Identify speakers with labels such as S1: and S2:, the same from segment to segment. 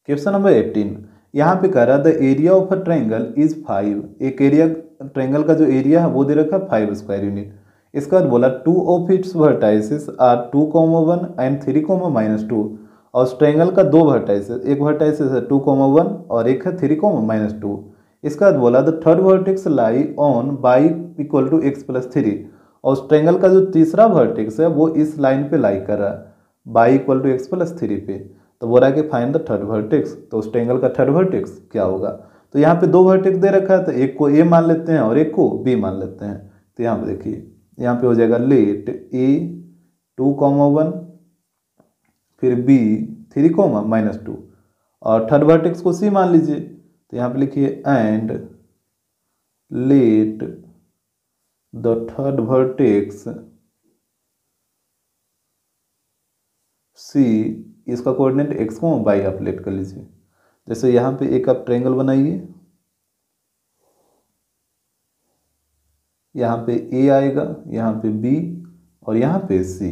S1: Question number 18 यहाँ पे कह रहा the area of a triangle is 5। एक एरिया ट्रायंगल का जो एरिया है वो दे रखा है 5 स्क्वायर यूनिट। इसके बाद बोला 2 of its vertices are 2,1 and 3,-2। और उस ट्रायंगल का दो वर्टाइसेस, एक वर्टाइसेस है 2,1 और एक है 3,-2। इसके बाद बोला the third vertex lie on y = x+3। और उस ट्रायंगल का जो तीसरा वर्टेक्स है वो इस लाइन पे लाई कर रहा है y = x+3 पे। तो बोला कि फाइंड द थर्ड वर्टेक्स। तो उस ट्रायंगल का थर्ड वर्टेक्स क्या होगा? तो यहाँ पे दो वर्टेक्स दे रखा है, तो एक को a मान लेते हैं और एक को b मान लेते हैं। तो यहाँ पे देखिए, यहाँ पे हो जाएगा लेट a 2,1 फिर b 3,-2 और थर्ड वर्टेक्स को c मान लीजिए। तो यहाँ पे लिखिए and let the third vertex c, इसका कोऑर्डिनेट x को y आप लेट कर लीजिए। जैसे यहाँ पे एक आप ट्रायंगल बनाइए, यहाँ पे a आएगा, यहाँ पे b और यहाँ पे c।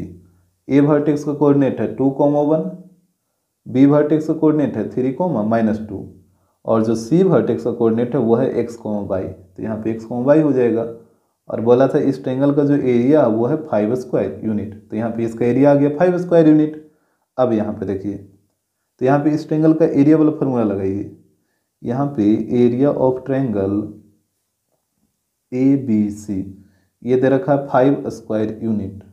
S1: a वर्टेक्स का कोऑर्डिनेट है 2,1, b वर्टेक्स का कोऑर्डिनेट है 3,-2 और जो c वर्टेक्स का कोऑर्डिनेट है वो है x, y। तो यहाँ पे x, y हो जाएगा। और बोला था इस ट्रायंगल का जो एरिया वो है 5 स्क्वायर यूनिट। तो यहाँ पे इसका एरिया आ गया 5 स्क्वायर यूनिट। अब यहाँ पे देखिए, तो यहाँ पे इस ट्रायंगल का एरिया वाला फॉर्मूला लगाइए। यहाँ पे एरिया ऑफ ट्रायंगल ABC ये दे रखा है 5 स्क्वायर यूनिट।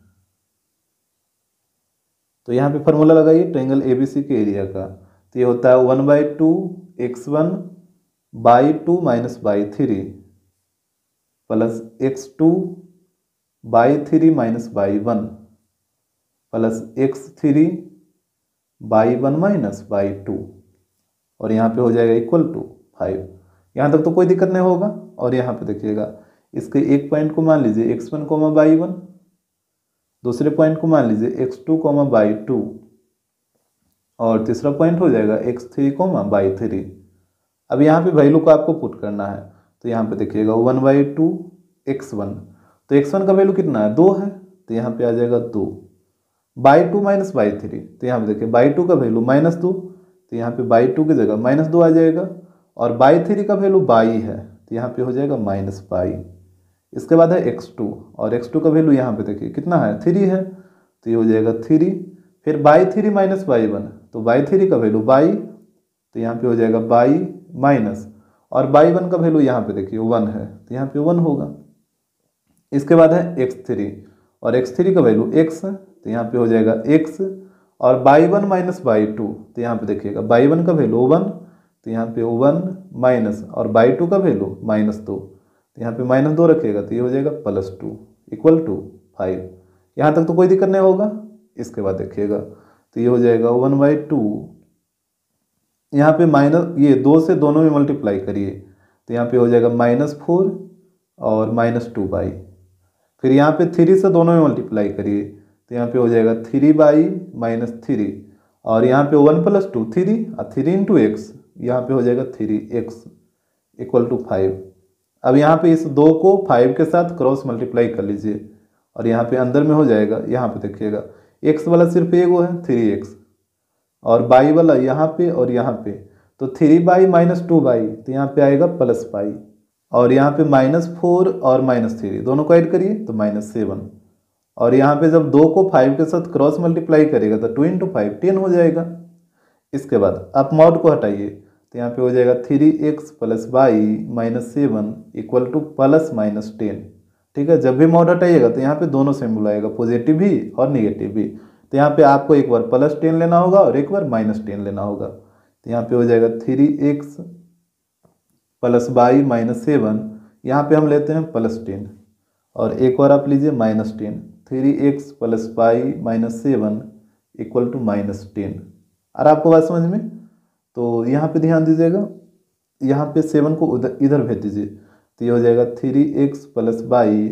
S1: तो यहाँ पे फॉर्मूला लगाइए ट्रायंगल ABC के एरिया का। तो ये होता है 1/2 x1 / 2 - /3 plus x2 /3 - /1 plus x3 /1 - /2 और यहाँ पे हो जाएगा इक्वल टू 5। यहाँ तक तो कोई दिक्कत नहीं होगा। और यहाँ पे देखिएगा, इसके एक पॉइंट को मान लीजिए x1, y1, दूसरे पॉइंट को मान लीजिए x2, y2 और तीसरा पॉइंट हो जाएगा x3, y3। अब यहाँ पे वैल्यू को आपको पुट करना है। तो यहाँ पे देखिएगा 1/2 x1, तो x1 का वैल्यू कितना है? 2 है। तो यहाँ पे आ जाएगा 2 /2 - /3। तो यहाँ पे देखिए /2 का वैल्यू -2, तो यहाँ पे /2 की जगह -2 आ जाएगा। और /3 का वैल्यू y है, तो यहाँ पे हो जाएगा -y। इसके बाद है x2 और x2 का वैल्यू यहाँ पे देखिए कितना है? 3 है। तो ये हो जाएगा 3 फिर y3 - y1, तो y3 का वैल्यू y, तो यहाँ पे हो जाएगा y माइनस और y1 का वैल्यू यहाँ पे देखिए 1 है, तो यहाँ पे 1 होगा। इसके बाद है x3 और x3 का वैल्यू x है, तो यहाँ पे हो जाएगा x और y1 - y2, तो यहाँ पे देखिएगा y1 का वैल्यू 1, तो यहाँ पे 1 माइनस और y2 का वैल्यू -2, तो यहाँ पे -2 रखिएगा, तो ये हो जाएगा +2 = 5। यहाँ तक तो कोई दिक्कत नहीं होगा। इसके बाद देखिएगा, तो ये हो जाएगा 1/2, यहाँ पे माइनस, ये 2 से दोनों में मल्टीप्लाई करिए, तो यहाँ पे हो जाएगा -4 और -2y। फिर यहाँ पे 3 से दोनों में मल्टीप्लाई करिए, तो यहाँ पे हो जाएगा 3y - 3 और यहाँ पे 1 + 2 3 और 3 × x, यहाँ पे हो जाएगा 3x = 5। अब यहाँ पे इस 2 को 5 के साथ क्रॉस मल्टीप्लाई कर लीजिए और यहाँ पे अंदर में हो जाएगा, यहाँ पे देखिएगा x वाला सिर्फ एक वो है 3x और y वाला यहाँ पे और यहाँ पे, तो 3y - 2y, तो यहाँ पे आएगा +y और यहाँ पे -4 और -3 दोनों को ऐड करिए तो -7 और यहाँ पे जब 2 को 5 के साथ क्रॉस मल्टीप्लाई करेगा तो 2 × 5 10 हो जाएगा। इसके बाद आप मॉड को हटाइए, तो यहाँ पे हो जाएगा 3x + y - 7 = ±10। ठीक है, जब भी मॉड हटाइएगा तो यहाँ पे दोनों सिंबल आएगा, पॉजिटिव भी और नेगेटिव भी। तो यहाँ पे आपको एक बार +10 लेना होगा और एक बार -10 लेना होगा। तो यहाँ पे हो जाएगा 3x + y - 7, यहाँ पे हम लेते हैं +10 और एक बार आप लीजिए -10, 3x + y - 7 = -10। और आपको बात समझ में? तो यहाँ पे ध्यान दीजिएगा, यहाँ पे 7 को इधर भेज दीजिए, तो ये हो जाएगा 3x + y,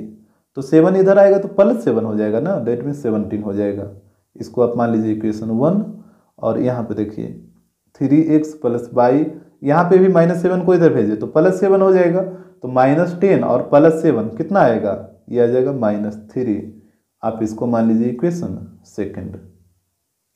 S1: तो 7 इधर आएगा तो +7 हो जाएगा ना, डेट मीन 17 हो जाएगा। इसको आप मान लीजिए इक्वेशन 1 और यहाँ पे देखिए 3x + y, यहाँ पे भी -7 को इधर भेजिए तो +7 हो जाएगा, तो -10 और +7 कितना आएगा, ये आ जाएगा -3। आप इसको मान लीजिए इक्वेशन सेकंड।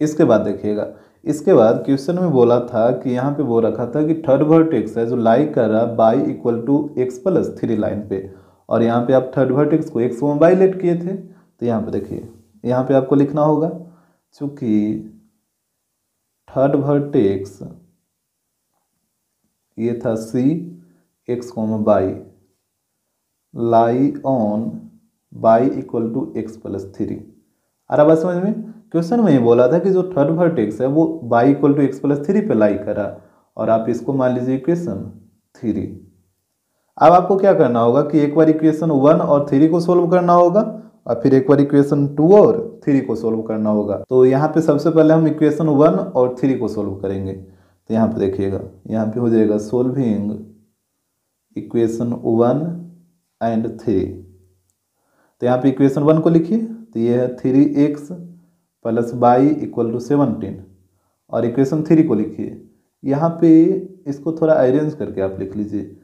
S1: इसके बाद देखिएगा, इसके बाद क्वेश्चन में बोला था कि यहाँ पे बोल रखा था कि थर्ड वर्टेक्स है जो लाई कर रहा by equal to x+3 line पे, और यहाँ पे आप थर्ड वर्टेक्स को x, y लेट किए थे। तो यहाँ पे देखिए, यहाँ पे आपको लिखना होगा, चूंकि थर्ड वर्टेक्स ये था c x, y lie on y equal to x+3। आ रहा बात समझ में? क्वेश्चन में ये बोला था कि जो थर्ड वर्टेक्स है वो y इक्वल टू x+3 पे लाई करा, और आप इसको मान लीजिए इक्वेशन 3। अब आपको क्या करना होगा कि एक बार इक्वेशन 1 और 3 को सोल्व करना होगा, और फिर एक बार इक्वेशन 2 और 3 को सोल्व करना होगा। तो यहाँ पे सबसे पहले हम इक्वेशन 1 और 3 को सोल्व करेंगे। तो यहाँ पे देखिएगा, यहाँ पे हो जाएगा सोल्विंग इक्वेशन 1 एंड 3। तो यहाँ पे इक्वेशन 1 को लिखिए, तो ये है 3x + y इक्वल टू 17, और इक्वेशन 3 को लिखिए। यहाँ पे इसको थोड़ा अरेंज करके आप लिख लीजिए,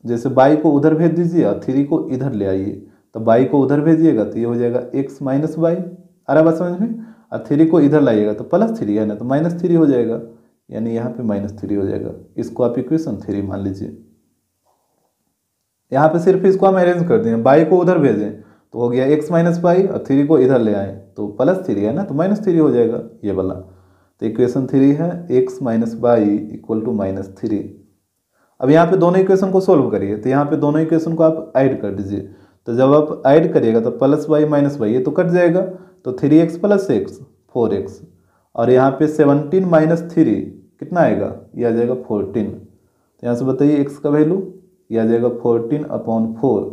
S1: जैसे y को उधर भेज दीजिए और 3 को इधर ले आइए। तो y को उधर भेजिएगा तो ये हो जाएगा x - y, आ रहा बात समझ में, और 3 को इधर लाइएगा तो +3 है ना, तो -3 हो जाएगा, यानी यहाँ पे -3 हो जाएगा। इसको आप इक्वेशन 3 मान लीजिए। यहाँ पे सिर्फ इसको हम अरेंज कर दें, y को उधर भेजें तो हो गया x - y, और 3 को इधर ले आए तो +3 है ना, तो -3 हो जाएगा ये वाला। तो इक्वेशन 3 है x - y इक्वल टू -3। अब यहाँ पे दोनों इक्वेशन को सोल्व करिए, तो यहाँ पे दोनों इक्वेशन को आप ऐड कर दीजिए। तो जब आप ऐड करिएगा तो +y - y ये तो कट जाएगा, तो 3x + x 4x, और यहाँ पे 17 - 3 कितना आएगा, ये आ जाएगा 14। तो यहाँ से बताइए x का वैल्यू, ये आ जाएगा 14/4,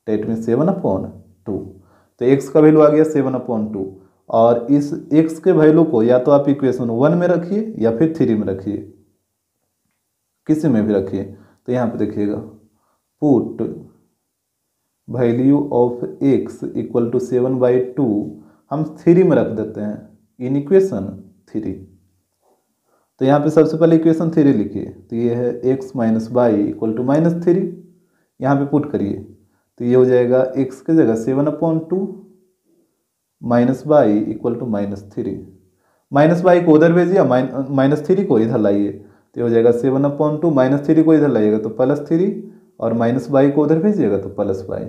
S1: डेट में 7/2। तो x का वैल्यू आ गया 7/2, और इस x के वैल्यू को या तो आप इक्वेशन 1 में रखिए या फिर 3 में रखिए, किसी में भी रखिए। तो यहाँ पे देखिएगा, put value of x equal to 7/2 हम 3 में रख देते हैं इन इक्वेशन 3। तो यहाँ पे सबसे पहले इक्वेशन 3 लिखिए, तो ये है x - y इक्वल टू -3, यहाँ पे पुट करिए तो ये हो जाएगा x की जगह 7/2 -y इक्वल टू -3। -y को उधर भेजिए, -3 को इधर लाइए, तो ये हो जाएगा 7/2, -3 को इधर लाइएगा तो +3, और -y को उधर भेजिएगा तो +y।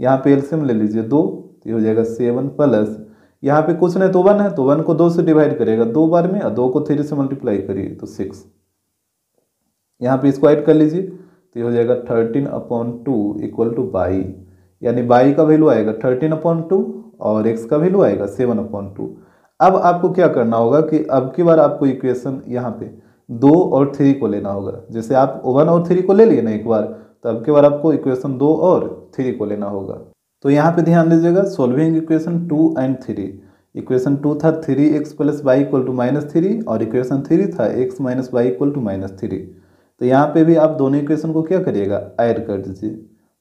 S1: यहाँ पे एलसीएम ले लीजिए 2, तो ये हो जाएगा 7 प्लस, यहाँ पे कुछ नहीं तो 1 है, तो 1 को 2 से डिवाइड करिएगा 2 बार में, और 2 को 3 से मल्टीप्लाई करिए तो 6। यहाँ पे इसको ऐड कर लीजिए, तो ये हो जाएगा 13/2 इक्वल टू y, यानी y का वैल्यू आएगा 13/2 और x का वैल्यू आएगा 7/2। अब आपको क्या करना होगा कि अब की बार आपको इक्वेशन यहाँ पे 2 और 3 को लेना होगा। जैसे आप 1 और 3 को ले लिए ना एक बार, तो अब की बार आपको इक्वेशन 2 और 3 को लेना होगा। तो यहाँ पे ध्यान दीजिएगा, सोल्विंग इक्वेशन 2 एंड 3। इक्वेशन 2 था 3x + y इक्वल टू -3, और इक्वेशन 3 था x - y इक्वल टू -3। तो यहाँ पे भी आप दोनों इक्वेशन को क्या करिएगा, ऐड कर दीजिए।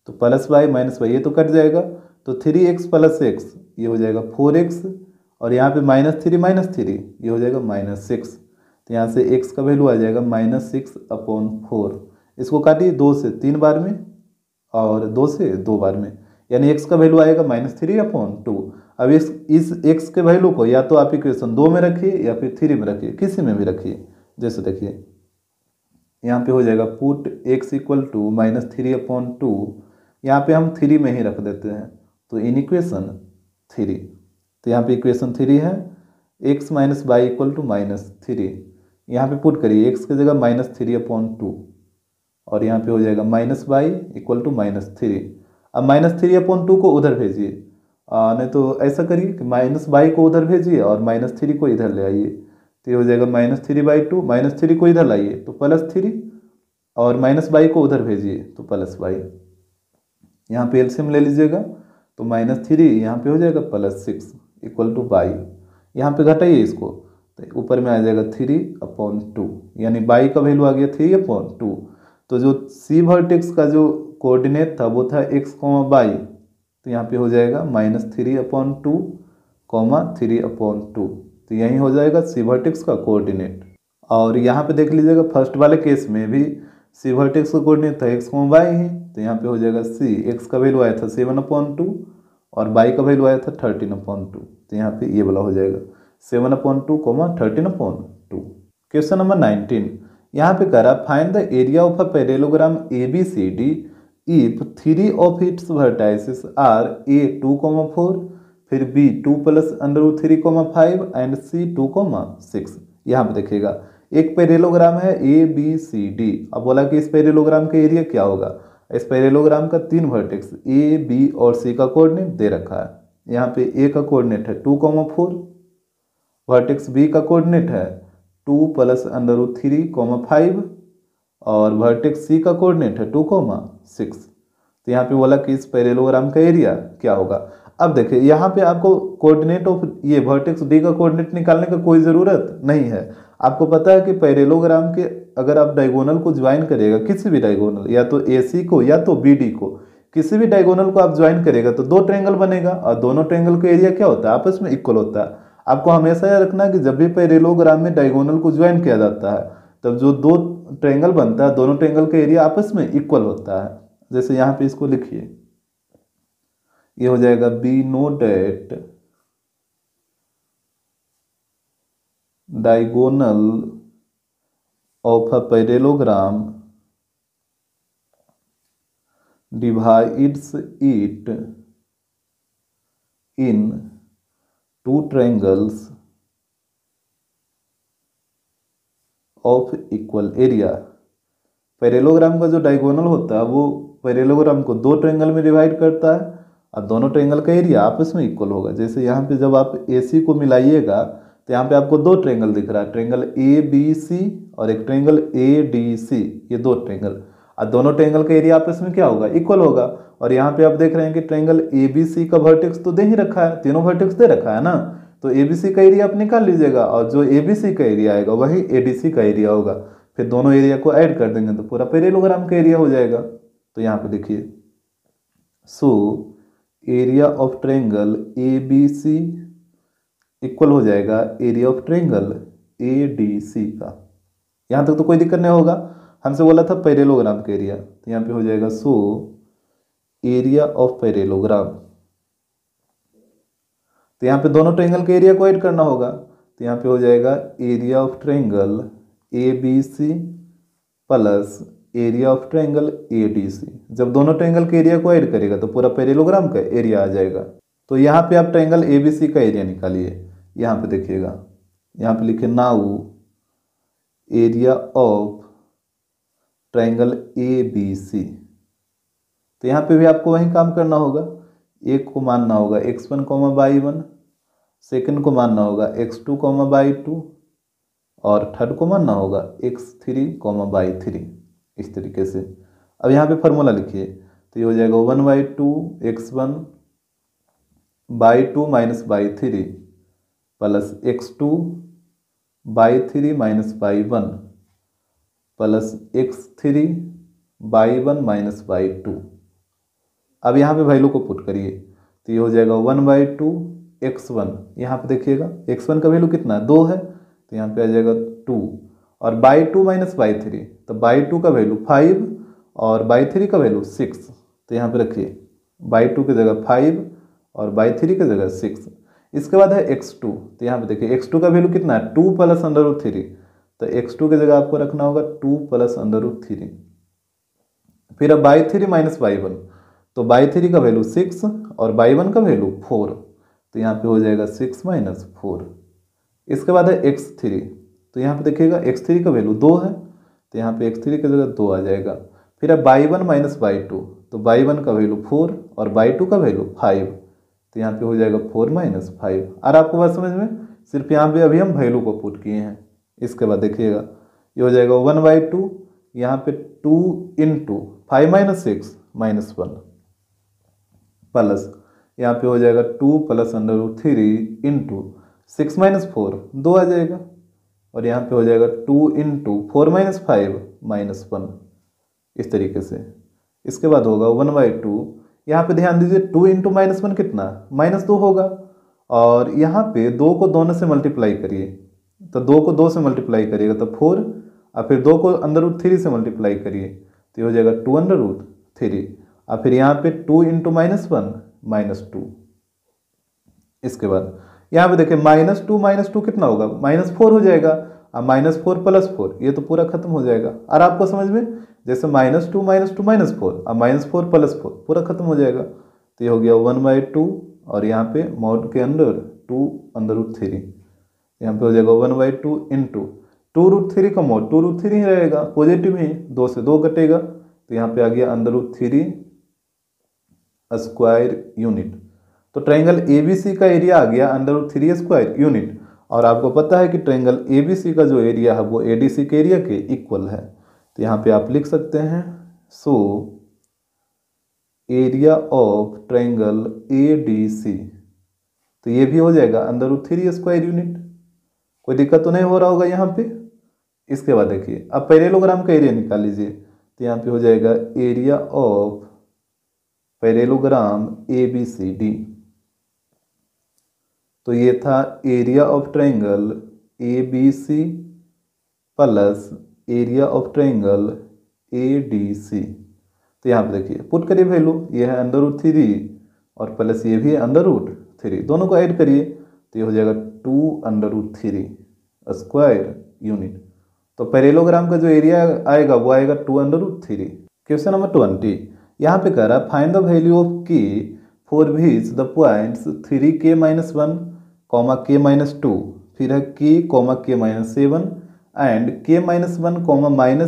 S1: तो +y - y ये तो कट जाएगा, तो 3x + x ये हो जाएगा 4x, और यहाँ पे -3 - 3 ये हो जाएगा -6। तो यहाँ से x का वैल्यू आ जाएगा -6/4। इसको काटिए 2 से 3 बार में और 2 से 2 बार में, यानी x का वैल्यू आएगा -3/2। अब इस x के वैल्यू को या तो आप इक्वेशन 2 में रखिए या फिर 3 में रखिए, किसी में भी रखिए। जैसे देखिए यहाँ पे हो जाएगा पुट x इक्वल टू -3/2, यहाँ पे हम 3 में ही रख देते हैं, तो इन इक्वेशन 3। तो यहाँ पे इक्वेशन 3 है x - y इक्वल टू -3, यहाँ पे पुट करिए x की जगह -3/2, और यहाँ पे हो जाएगा -y इक्वल टू -3। अब -3/2 को उधर भेजिए, नहीं तो ऐसा करिए कि -y को उधर भेजिए और -3 को इधर ले आइए, तो ये हो जाएगा -3/2, -3 को इधर लाइए तो +3, और -y को उधर भेजिए तो +y। यहाँ पे एलसीएम ले लीजिएगा, तो -3 यहाँ पे हो जाएगा +6 इक्वल टू y। यहाँ पे घटाइए इसको, तो ऊपर में आ जाएगा 3/2, यानी y का वैल्यू आ गया 3/2। तो जो सी वर्टेक्स का जो कोऑर्डिनेट था वो था x, y, तो यहाँ पे हो जाएगा -3/2, 3/2। तो यही हो जाएगा सी वर्टेक्स का कोऑर्डिनेट। और यहाँ पे देख लीजिएगा फर्स्ट वाले केस में भी सी वर्टेक्स का कोऑर्डिनेट था x y ही, तो यहाँ पे हो जाएगा c, x का वैल्यू आया था 7/2 और y का वैल्यू आया था 13/2, तो यहाँ पे ये वाला हो जाएगा 7/2, 13/2। क्वेश्चन नंबर 19, यहाँ पे कह रहा find the area of a parallelogram ABCD if 3 of its vertices are a 2,4, फिर b 2 + √3,5 एंड c 2,6। यहाँ पे देखिएगा एक पैरेललोग्राम है ABCD। अब बोला कि इस पैरेललोग्राम का एरिया क्या होगा। इस पैरेललोग्राम का 3 वर्टेक्स A, B और C का कोऑर्डिनेट दे रखा है। यहाँ पे A का कोऑर्डिनेट है 2,4, वर्टेक्स B का कोऑर्डिनेट है 2 + √3,5 और वर्टेक्स C का कोऑर्डिनेट है 2,6। तो यहाँ पे बोला कि इस पैरेललोग्राम का एरिया क्या होगा। अब देखिए यहाँ पे आपको कोऑर्डिनेट ऑफ ये वर्टेक्स D का कोऑर्डिनेट निकालने का कोई ज़रूरत नहीं है। आपको पता है कि पैरेललोग्राम के अगर आप डायगोनल को ज्वाइन करेगा, किसी भी डायगोनल, या तो AC को या तो BD को, किसी भी डायगोनल को आप ज्वाइन करेगा तो 2 ट्रायंगल बनेगा और दोनों ट्रायंगल का एरिया क्या होता है, आपस में इक्वल होता है। आपको हमेशा याद रखना कि जब भी पैरेललोग्राम में डायगोनल को ज्वाइन किया जाता है तब जो 2 ट्रायंगल बनता है दोनों ट्रायंगल का एरिया आपस में इक्वल होता है। जैसे यहाँ पे इसको लिखिए, ये हो जाएगा we know that diagonal of a parallelogram divides it in 2 triangles of equal area। Parallelogram का जो डायगोनल होता है वो पैरेललोग्राम को 2 ट्रायंगल में डिवाइड करता है और दोनों ट्रायंगल का एरिया आपस में इक्वल होगा। जैसे यहाँ पे जब आप AC को मिलाइएगा तो यहाँ पे आपको 2 ट्रायंगल दिख रहा है, ट्रायंगल ABC और एक ट्रायंगल ADC, ये 2 ट्रायंगल, और दोनों ट्रायंगल का एरिया आपस में क्या होगा, इक्वल होगा। और यहाँ पे आप देख रहे हैं कि ट्रायंगल ABC का वर्टेक्स तो दे ही रखा है, तीनों वर्टेक्स दे रखा है ना, तो ABC का एरिया आप निकाल लीजिएगा और जो ABC का एरिया आएगा वही ADC का एरिया होगा। फिर दोनों एरिया को ऐड कर देंगे तो पूरा पैरेललोग्राम का एरिया हो जाएगा। तो यहाँ पे देखिए, so area of triangle ABC equal हो जाएगा एरिया ऑफ ट्रायंगल ADC का। यहाँ तक तो कोई दिक्कत नहीं होगा। हमसे बोला था पैरेललोग्राम का एरिया, तो यहाँ पे हो जाएगा सो एरिया ऑफ पैरेललोग्राम। तो यहाँ पे दोनों ट्रायंगल के एरिया को ऐड करना होगा, तो यहाँ पे हो जाएगा area of triangle ABC plus area of triangle ADC। जब दोनों ट्रायंगल के एरिया को ऐड करेगा तो पूरा पैरेललोग्राम का एरिया आ जाएगा। तो यहाँ पे आप ट्रायंगल ABC का एरिया निकालिए। यहाँ पे देखिएगा, यहाँ पे लिखे now area of triangle ABC। तो यहाँ पे भी आपको वही काम करना होगा, एक को मानना होगा x1, y1, सेकंड को मानना होगा x2, y2 और थर्ड को मानना होगा x3, y3, इस तरीके से। अब यहाँ पे फार्मूला लिखिए, तो ये हो जाएगा 1/2 x1 y2 minus y3 plus x2 y3 minus y1 plus x3 y1 minus y2। अब यहाँ पे वैल्यू को पुट करिए, तो ये हो जाएगा 1/2 x1। यहाँ पे देखिएगा x1 का वैल्यू कितना है, 2 है, तो यहाँ पे आ जाएगा 2 और y2 माइनस y3, तो y2 का वैल्यू 5 और y3 का वैल्यू 6। तो यहाँ पे रखिए y2 की जगह 5 और y3 की जगह 6। इसके बाद है x2, तो यहाँ पे देखिए x2 का वैल्यू कितना है, 2 + √3, तो x2 की जगह आपको रखना होगा 2 + √3। फिर अब y3 माइनस y1, तो y3 का वैल्यू 6 और y1 का वैल्यू 4, तो यहाँ पे हो जाएगा 6 - 4। इसके बाद है x3, तो यहाँ पे देखिएगा x3 का वैल्यू 2 है, तो यहाँ पे x3 की जगह 2 आ जाएगा। फिर अब y1 माइनस y2, तो y1 का वैल्यू 4 और y2 का वैल्यू 5, तो यहाँ पे हो जाएगा 4 - 5। और आपको बात समझ में, सिर्फ यहाँ पे अभी हम वैल्यू को पुट किए हैं। इसके बाद देखिएगा ये हो जाएगा 1/2, यहाँ पे 2 × 5 - 6 - 1 प्लस यहाँ पे हो जाएगा 2 + √3 × 6 - 4, 2 आ जाएगा, और यहाँ पे हो जाएगा 2 × 4 - 5 - 1, इस तरीके से। इसके बाद होगा 1/2, यहाँ पे ध्यान दीजिए 2 × -1 कितना, -2 होगा, और यहाँ पे 2 को दोनों से मल्टीप्लाई करिए, तो 2 को 2 से मल्टीप्लाई करिएगा तो 4 अब फिर 2 को अंडर रूट 3 से मल्टीप्लाई करिए तो ये हो जाएगा 2 अंडर रूट 3। अब फिर यहाँ पे 2 इंटू -1 -2। इसके बाद यहाँ पे देखिए -2 कितना होगा, -4 हो जाएगा। अब -4 + 4 ये तो पूरा खत्म हो जाएगा। और आपको समझ में जैसे -2 -4, अब -4 + 4 पूरा खत्म हो जाएगा। तो ये हो गया 1/2 और यहाँ पे मॉड के अंदर 2 अंडर रूट 3, यहाँ पे हो जाएगा 1/2 इंटू 2√3 का मॉड 2√3 ही रहेगा, पॉजिटिव ही, 2 से 2 कटेगा तो यहाँ पे आ गया अंडर रूट 3 स्क्वायर यूनिट। तो ट्रायंगल ABC का एरिया आ गया अंडर रूट 3 स्क्वायर यूनिट। और आपको पता है कि ट्रायंगल ABC का जो एरिया है वो ADC के एरिया के इक्वल है। तो यहाँ पे आप लिख सकते हैं so area of triangle ADC, तो ये भी हो जाएगा अंडर रूट 3 स्क्वायर यूनिट। कोई दिक्कत तो नहीं हो रहा होगा यहाँ पे। इसके बाद देखिए अब पैरेललोग्राम का एरिया निकाल लीजिए। तो यहाँ पे हो जाएगा एरिया ऑफ पैरेललोग्राम ABCD। तो ये था area of triangle ABC plus area of triangle ADC। तो यहाँ पे देखिए पुट करिए वैल्यू, ये है अंडर रूट 3 और प्लस ये भी है अंडर रूट 3, दोनों को ऐड करिए तो ये हो जाएगा 2 अंडर रूट 3 स्क्वायर यूनिट। तो पैरेललोग्राम का जो एरिया आएगा वो आएगा 2 अंडर रूट 3। क्वेश्चन नंबर 20 यहाँ पे कह रहा है find the value of K for which the points 3K -1, K -2, फिर है K, K -7 and K -1,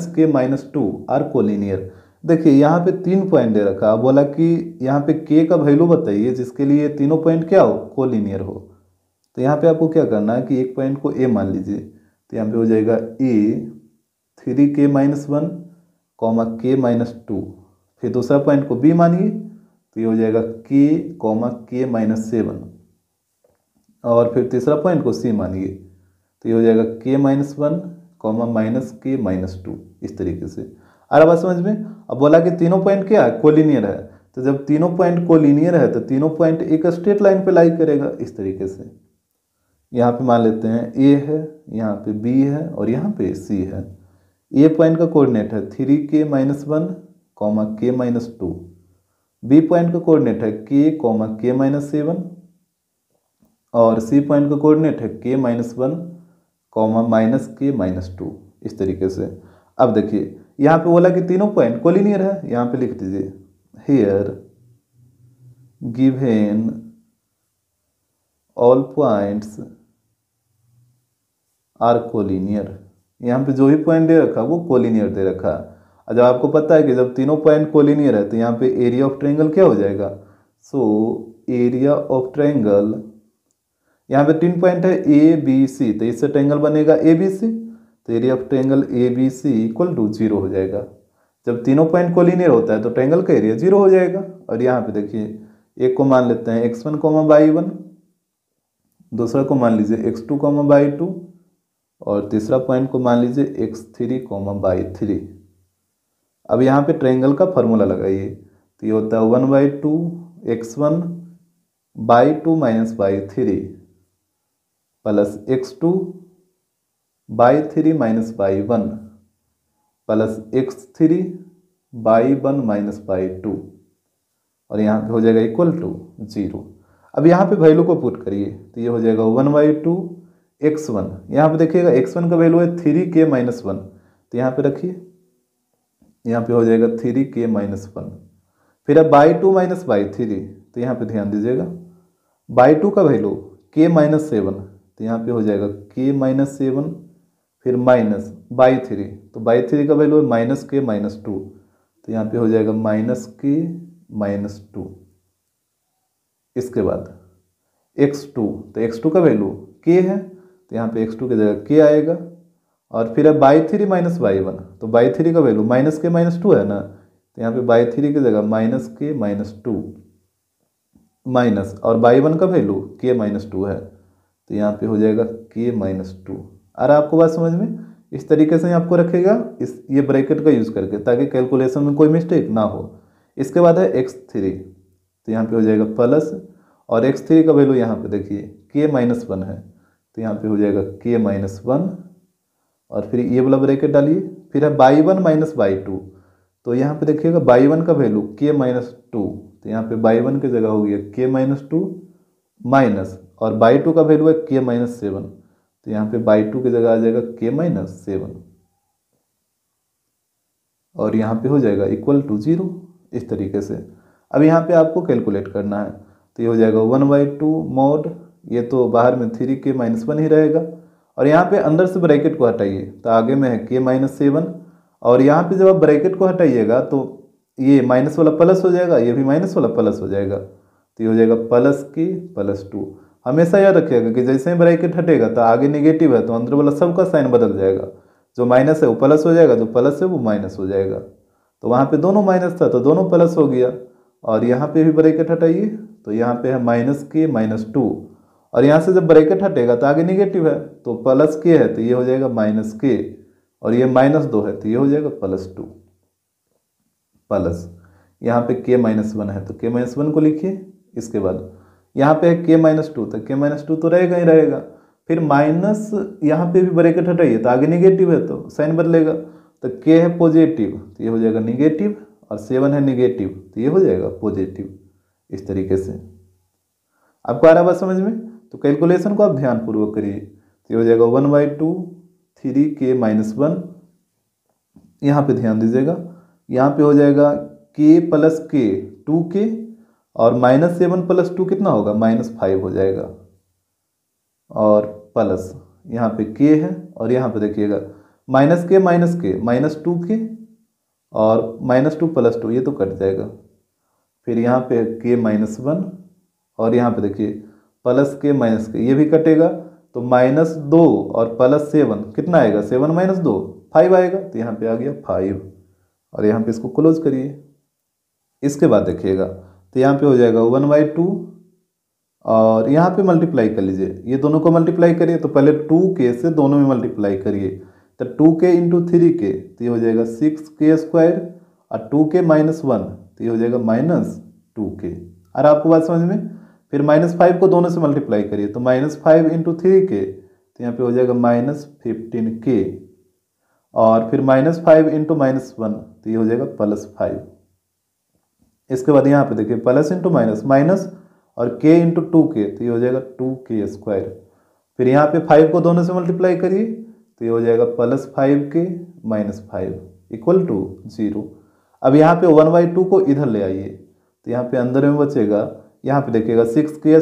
S1: -K -2 are collinear. देखिए यहाँ पे 3 पॉइंट दे रखा, बोला कि यहाँ पे K का वैल्यू बताइए जिसके लिए तीनों पॉइंट क्या हो, कोलिनियर हो। तो यहाँ पे आपको क्या करना है कि एक पॉइंट को A मान लीजिए, तो यहाँ पे हो जाएगा A 3K -1, K -2, फिर दूसरा पॉइंट को B मानिए तो ये हो जाएगा K, K -7, और फिर तीसरा पॉइंट को C मानिए तो ये हो जाएगा K -1, K -2, इस तरीके से। आ रहा बात समझ में। अब बोला कि तीनों पॉइंट क्या है, कोलिनियर है। तो जब तीनों पॉइंट कोलिनियर है तो तीनों पॉइंट एक स्ट्रेट लाइन पे लाई करेगा, इस तरीके से। यहाँ पे मान लेते हैं A है, यहाँ पे B है और यहाँ पे C है। A पॉइंट का कोऑर्डिनेट है 3K -1, K -2। B पॉइंट का कोऑर्डिनेट है K, K -7 और C पॉइंट का कोऑर्डिनेट है K -1, K -2, इस तरीके से। अब देखिए यहाँ पे बोला कि तीनों पॉइंट कोलिनियर है, यहाँ पे लिख दीजिए here given all points are collinear. यहाँ पे जो भी पॉइंट दे रखा वो कोलिनियर दे रखा। और जब आपको पता है कि जब तीनों पॉइंट कोलिनियर है तो यहाँ पे एरिया ऑफ ट्रायंगल क्या हो जाएगा, सो एरिया ऑफ ट्रायंगल, यहाँ पे 3 पॉइंट है ABC, तो इससे ट्रायंगल बनेगा ABC, तो area of triangle ABC equal to 0 हो जाएगा। जब तीनों पॉइंट कोलिनियर होता है तो ट्रायंगल का एरिया 0 हो जाएगा। और यहाँ पे देखिए एक को मान लेते हैं x1, y1, दूसरा को मान लीजिए x2, y2 और तीसरा पॉइंट को मान लीजिए x3, y3। अब यहाँ पे ट्रायंगल का फॉर्मूला लगाइए तो ये होता है 1/2 x1 y2 - y3 plus x2 y3 - y1 plus x3 y1 - y2 और यहाँ पे हो जाएगा इक्वल टू 0। अब यहाँ पे वैल्यू को पुट करिए तो ये हो जाएगा 1/2 x1, यहाँ पे देखिएगा x1 का वैल्यू है 3K -1, तो यहाँ पे रखिए, यहाँ पे हो जाएगा 3K -1। फिर अब y2 - y3, तो यहाँ पे ध्यान दीजिएगा y2 का वैल्यू K -7, तो यहाँ पे हो जाएगा K -7, फिर माइनस y3, तो y3 का वैल्यू है -K -2, तो यहाँ पे हो जाएगा -K -2। इसके बाद x2, तो x2 का वैल्यू K है, तो यहाँ पे x2 की जगह K आएगा। और फिर अब y3 - y1, तो y3 का वैल्यू -K -2 है ना, तो यहाँ पे y3 की जगह -K -2 माइनस, और y1 का वैल्यू K -2 है, तो यहाँ पे हो जाएगा K -2। अरे आपको बात समझ में, इस तरीके से आपको रखेगा इस ये ब्रैकेट का यूज़ करके, ताकि कैलकुलेशन में कोई मिस्टेक ना हो। इसके बाद है x3, तो यहाँ पे हो जाएगा प्लस, और x3 का वैल्यू यहाँ पे देखिए K -1 है, तो यहाँ पे हो जाएगा K -1 और फिर ये वाला ब्रैकेट डालिए, फिर है by one minus by two. तो यहाँ पे देखिएगा बाई वन का वैल्यू के माइनस टू, तो यहाँ पे बाई वन की जगह हो गया के माइनस टू माइनस, और बाई टू का वैल्यू है के माइनस सेवन, तो यहाँ पे बाई टू की जगह आ जाएगा के माइनस सेवन, और यहाँ पे हो जाएगा इक्वल टू जीरो। इस तरीके से अब यहाँ पे आपको कैलकुलेट करना है, तो ये हो जाएगा 1/2 मॉड, ये तो बाहर में 3k-1 ही रहेगा, और यहाँ पे अंदर से ब्रैकेट को हटाइए तो आगे में है k-7, और यहाँ पे जब आप ब्रैकेट को हटाइएगा तो ये माइनस वाला प्लस हो जाएगा, ये भी माइनस वाला प्लस हो जाएगा, तो ये हो जाएगा प्लस के प्लस टू। हमेशा याद रखिएगा कि जैसे ही ब्रैकेट हटेगा तो आगे निगेटिव है तो अंदर वाला सबका साइन बदल जाएगा, जो माइनस है वो प्लस हो जाएगा, जो प्लस है वो माइनस हो जाएगा। तो वहाँ पे दोनों माइनस था तो दोनों प्लस हो गया, और यहाँ पे भी ब्रैकेट हटाइए तो यहाँ पे है माइनस के माइनस टू, और यहाँ से जब ब्रैकेट हटेगा तो आगे निगेटिव है तो प्लस के है तो ये हो जाएगा माइनस के, और ये माइनस दो है तो ये हो जाएगा प्लस टू, प्लस यहाँ पे k-1 है तो k-1 को लिखिए। इसके बाद यहाँ पे है k-2 तो k-2 तो रहेगा ही रहेगा, फिर माइनस यहाँ पे भी ब्रैकेट हटाइए तो आगे निगेटिव है तो साइन बदलेगा, तो k है पॉजिटिव तो ये हो जाएगा निगेटिव, और 7 है निगेटिव तो ये हो जाएगा पॉजिटिव। इस तरीके से आपको आ रहा बात समझ में, तो कैलकुलेशन को आप ध्यानपूर्वक करिए। तो ये हो जाएगा 1/2 3k-1, यहाँ पे ध्यान दीजिएगा, यहाँ पे हो जाएगा k प्लस के 2k, और -7 + 2 कितना होगा -5 हो जाएगा, और प्लस यहाँ पे k है, और यहाँ पे देखिएगा -2k और -2 + 2 ये तो कट जाएगा, फिर यहाँ पे k-1, और यहाँ पे देखिए प्लस के माइनस के ये भी कटेगा, तो -2 और +7 कितना आएगा 7 - 2 5 आएगा, तो यहाँ पे आ गया 5, और यहाँ पे इसको क्लोज करिए। इसके बाद देखिएगा तो यहाँ पे हो जाएगा 1/2, और यहाँ पे मल्टीप्लाई कर लीजिए, ये दोनों को मल्टीप्लाई करिए, तो पहले 2k से दोनों में मल्टीप्लाई करिए, तो 2k × 3k तो ये हो जाएगा 6k², और 2k-1 तो ये हो जाएगा -2k। और आपको बात समझ में, फिर -5 को दोनों से मल्टीप्लाई करिए, तो -5 × 3k तो यहाँ पे हो जाएगा -15k, और फिर -5 × -1 तो ये हो जाएगा +5। इसके बाद यहाँ पे देखिए प्लस इंटू माइनस माइनस, और k × 2k तो ये हो जाएगा 2k², फिर यहाँ पे 5 को दोनों से मल्टीप्लाई करिए तो ये हो जाएगा +5k - 5 = 0। अब यहाँ पे 1/2 को इधर ले आइए, तो यहाँ पे अंदर में बचेगा, यहाँ पे देखिएगा 6k²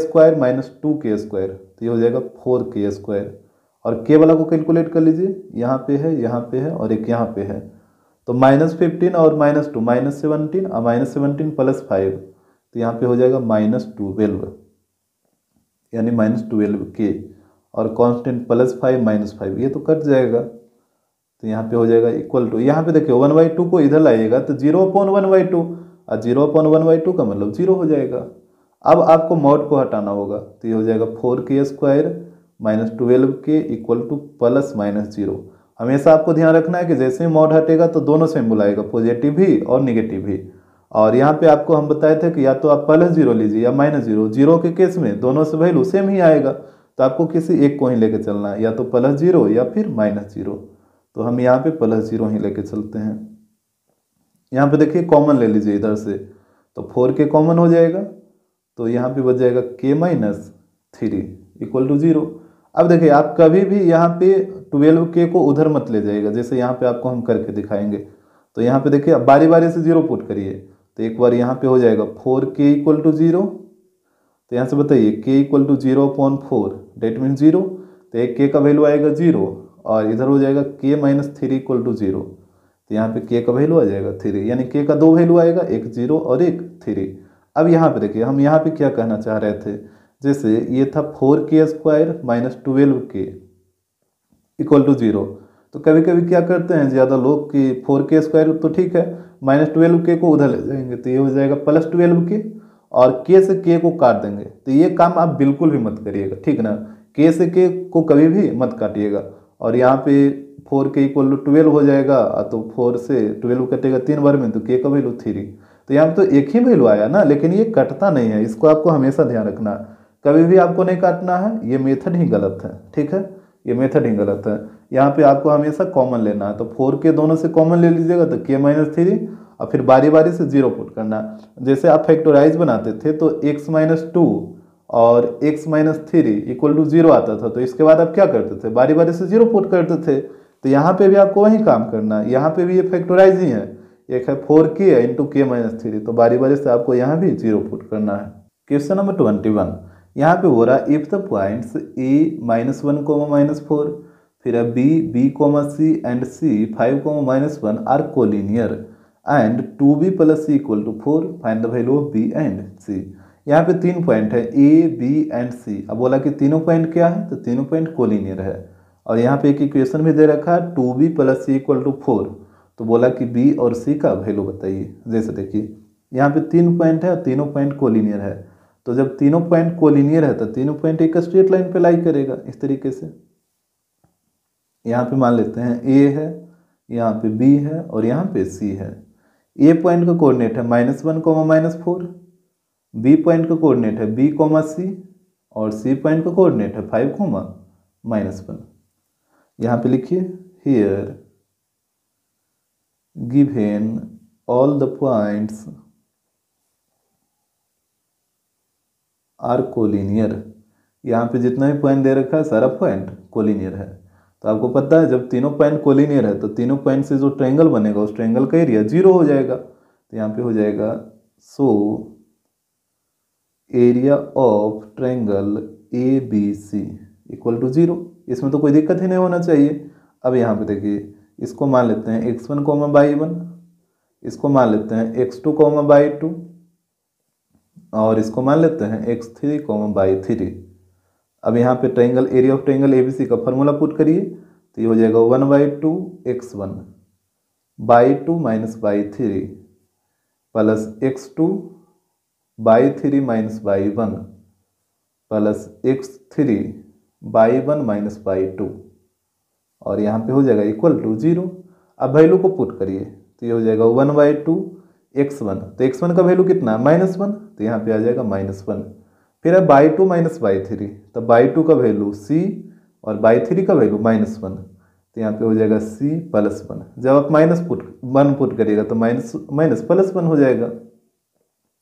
S1: - 2k², तो ये हो जाएगा 4k², और k वाला को कैलकुलेट कर लीजिए, यहाँ पे है और एक यहाँ पे है, तो -15 और -2 -17, और -17 + 5 तो यहाँ पे हो जाएगा -12, यानी -12k, और कांस्टेंट +5 - 5 ये तो कट जाएगा, तो यहाँ पे हो जाएगा इक्वल टू, यहाँ पे देखिए 1/2 को इधर लाइएगा तो 0/1/2, और 0/1/2 का मतलब 0 हो जाएगा। अब आपको मॉड को हटाना होगा, तो ये हो जाएगा 4k² - 12k = ±0। हमेशा आपको ध्यान रखना है कि जैसे ही मॉड हटेगा तो दोनों सिंबल आएगा, पॉजिटिव भी और निगेटिव भी, और यहाँ पे आपको हम बताए थे कि या तो आप +0 लीजिए या -0, जीरो के केस में दोनों से वैल्यू सेम ही आएगा, तो आपको किसी एक को ही लेके चलना है, या तो +0 या फिर -0, तो हम यहाँ पे +0 ही लेके चलते हैं। यहाँ पे देखिए कॉमन ले लीजिए इधर से, तो 4k कॉमन हो जाएगा, तो यहाँ पे बच जाएगा k-3 = 0। अब देखिए आप कभी भी यहाँ पे 12k को उधर मत ले जाइएगा, जैसे यहाँ पे आपको हम करके दिखाएंगे, तो यहाँ पे देखिए अब बारी बारी से 0 पुट करिए, तो एक बार यहाँ पे हो जाएगा 4k = 0, तो यहाँ से बताइए k = 0/4 डेट मीन 0, तो एक k का वैल्यू आएगा 0, और इधर हो जाएगा k-3 = 0, तो यहाँ पे k का वैल्यू आ जाएगा 3, यानी k का दो वैल्यू आएगा, एक 0 और एक 3। अब यहाँ पे देखिए हम यहाँ पे क्या कहना चाह रहे थे, जैसे ये था 4k² - 12k = 0, तो कभी कभी क्या करते हैं ज़्यादा लोग कि 4k² तो ठीक है, -12k को उधर ले जाएंगे, तो ये हो जाएगा +12k, और k से k को काट देंगे, तो ये काम आप बिल्कुल भी मत करिएगा, ठीक ना, k से k को कभी भी मत काटिएगा। और यहाँ पे 4k = 12 हो जाएगा, तो 4 से 12 कटेगा 3 बार में, तो k का वैल्यू 3, तो यहाँ पे तो एक ही वैल्यू आया ना, लेकिन ये कटता नहीं है, इसको आपको हमेशा ध्यान रखना है, कभी भी आपको नहीं काटना है, ये मेथड ही गलत है, ठीक है, ये मेथड ही गलत है। यहाँ पे आपको हमेशा कॉमन लेना है, तो 4 के दोनों से कॉमन ले लीजिएगा तो k-3 और फिर बारी बारी से 0 पुट करना। जैसे आप फैक्टराइज बनाते थे तो x-2 और x-3 इक्वल टू 0 आता था, तो इसके बाद आप क्या करते थे, बारी बारी से 0 पुट करते थे। तो यहाँ पे भी आपको वही काम करना है, यहाँ पे भी ये फैक्टराइज ही है, एक है 4k इंटू k-3, तो बारी बारी से आपको यहाँ भी 0 पुट करना है। क्वेश्चन नंबर 21, यहाँ पे हो रहा है इफ द पॉइंट्स a-1, -4, फिर b, b, c and c 5, -1 are collinear and 2b + c = 4, find the value of b and c। यहाँ पे 3 पॉइंट है a, b एंड c। अब बोला कि तीनों पॉइंट क्या है, तो तीनों पॉइंट कोलिनियर है। और यहाँ पे एक इक्वेशन भी दे रखा है 2b + c = 4, तो बोला कि b और c का वैल्यू बताइए। जैसे देखिए यहाँ पे 3 पॉइंट है और तीनों पॉइंट कोलिनियर है, तो जब तीनों पॉइंट कोलिनियर है तो तीनों पॉइंट एक स्ट्रेट लाइन पे लाई करेगा इस तरीके से। यहाँ पे मान लेते हैं a है, यहाँ पे b है और यहाँ पे c है। a पॉइंट का कोऑर्डिनेट है -1, -4, b पॉइंट का कोऑर्डिनेट है b, c और c पॉइंट का कोऑर्डिनेट है 5, -1। यहाँ पे लिखिए here given all the points are collinear. यहाँ पे जितना भी पॉइंट दे रखा है सारा पॉइंट कोलिनियर है। तो आपको पता है जब तीनों पॉइंट कोलिनियर है तो तीनों पॉइंट से जो ट्रायंगल बनेगा उस ट्रायंगल का एरिया 0 हो जाएगा। तो यहाँ पे हो जाएगा so area of triangle ABC = 0। इसमें तो कोई दिक्कत ही नहीं होना चाहिए। अब यहाँ पे देखिए इसको मान लेते हैं x1, y1, इसको मान लेते हैं x2, y2 और इसको मान लेते हैं x3, y3। अब यहाँ पे triangle area of triangle ABC का फॉर्मूला पुट करिए, तो ये हो जाएगा 1/2 x1 y2 - y3 plus x2 y3 - y1 plus x3 y1 - y2 और यहाँ पे हो जाएगा = 0। अब वैल्यू को पुट करिए, तो ये हो जाएगा 1/2 x1, तो x1 का वैल्यू कितना है -1, तो यहाँ पे आ जाएगा -1। फिर है y2 - y3, तो y2 का वैल्यू c और y3 का वैल्यू -1, तो यहाँ पे हो जाएगा c + 1। जब आप -1 पुट करिएगा तो माइनस प्लस 1 हो जाएगा।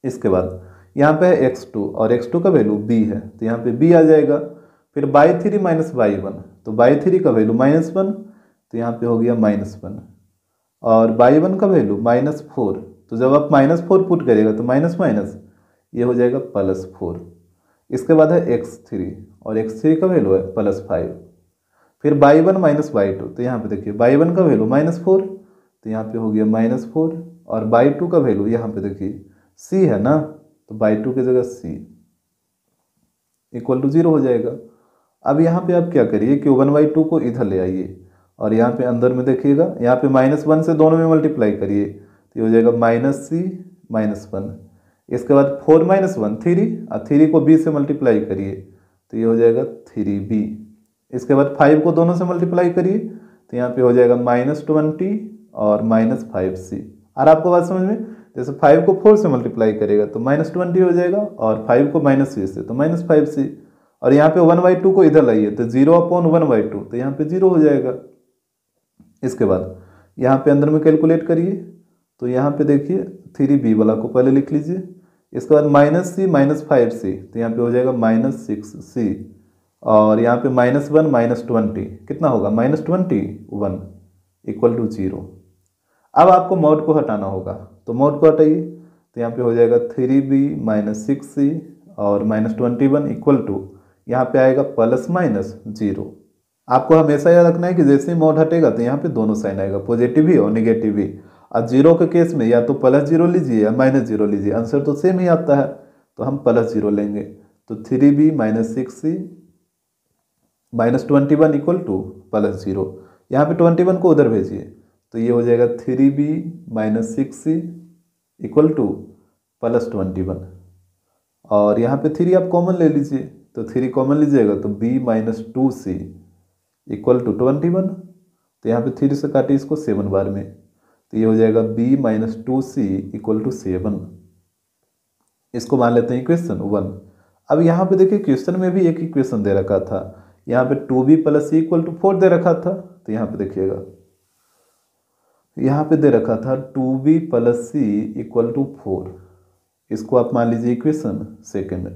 S1: इसके बाद यहाँ पे है x2 और x2 का वैल्यू b है, तो यहाँ पे b आ जाएगा। फिर y3 - y1, तो y3 का वैल्यू -1, तो यहाँ पे हो गया -1 और y1 का वैल्यू -4, तो जब आप -4 पुट करिएगा तो माइनस माइनस ये हो जाएगा +4। इसके बाद है x3 और x3 का वैल्यू है +5। फिर y1 - y2, तो यहाँ पे देखिए y1 का वैल्यू -4, तो यहाँ पे हो गया -4 और y2 का वैल्यू यहाँ पे देखिए c है ना, तो y2 की जगह c = 0 हो जाएगा। अब यहाँ पे आप क्या करिए कि 1/2 को इधर ले आइए और यहाँ पे अंदर में देखिएगा, यहाँ पे -1 से दोनों में मल्टीप्लाई करिए, तो ये हो जाएगा -c -1। इसके बाद 4 - 1 3 और 3 को b से मल्टीप्लाई करिए, तो ये हो जाएगा 3b। इसके बाद 5 को दोनों से मल्टीप्लाई करिए, तो यहाँ पे हो जाएगा -20 और -5c। और आपको बात समझ में, जैसे 5 को 4 से मल्टीप्लाई करेगा तो -20 हो जाएगा और 5 को -c से तो -5c। और यहाँ पे 1/2 को इधर लाइए तो 0/1/2, तो यहाँ पे 0 हो जाएगा। इसके बाद यहाँ पे अंदर में कैलकुलेट करिए, तो यहाँ पे देखिए 3b वाला को पहले लिख लीजिए। इसके बाद -c -5c, तो यहाँ पे हो जाएगा -6c और यहाँ पे -1 -20 कितना होगा -21 = 0। अब आपको मॉड को हटाना होगा, तो मॉड को हटाइए, तो यहाँ पे हो जाएगा 3b - 6c और -21 = यहाँ पे आएगा ±0। आपको हमेशा याद रखना है कि जैसे ही मॉड हटेगा तो यहाँ पे दोनों साइन आएगा, पॉजिटिव ही और नेगेटिव भी। और 0 के केस में या तो +0 लीजिए या -0 लीजिए, आंसर तो सेम ही आता है, तो हम +0 लेंगे। तो 3b - 6c -21 = +0। यहाँ पे 21 को उधर भेजिए, तो ये हो जाएगा 3b - 6c = +21 और यहाँ पे 3 आप कॉमन ले लीजिए, तो 3 कॉमन लीजिएगा तो b - 2c = 21। तो यहाँ पे 3 से काटिए इसको 7 बार में, तो ये हो जाएगा b - 2c = 7। इसको मान लेते हैं इक्वेशन 1। अब यहाँ पे देखिए क्वेश्चन में भी एक इक्वेशन दे रखा था, यहाँ पे 2b + c = 4 दे रखा था, तो यहाँ पे देखिएगा, यहाँ पे दे रखा था 2b + c = 4। इसको आप मान लीजिए इक्वेशन सेकंड।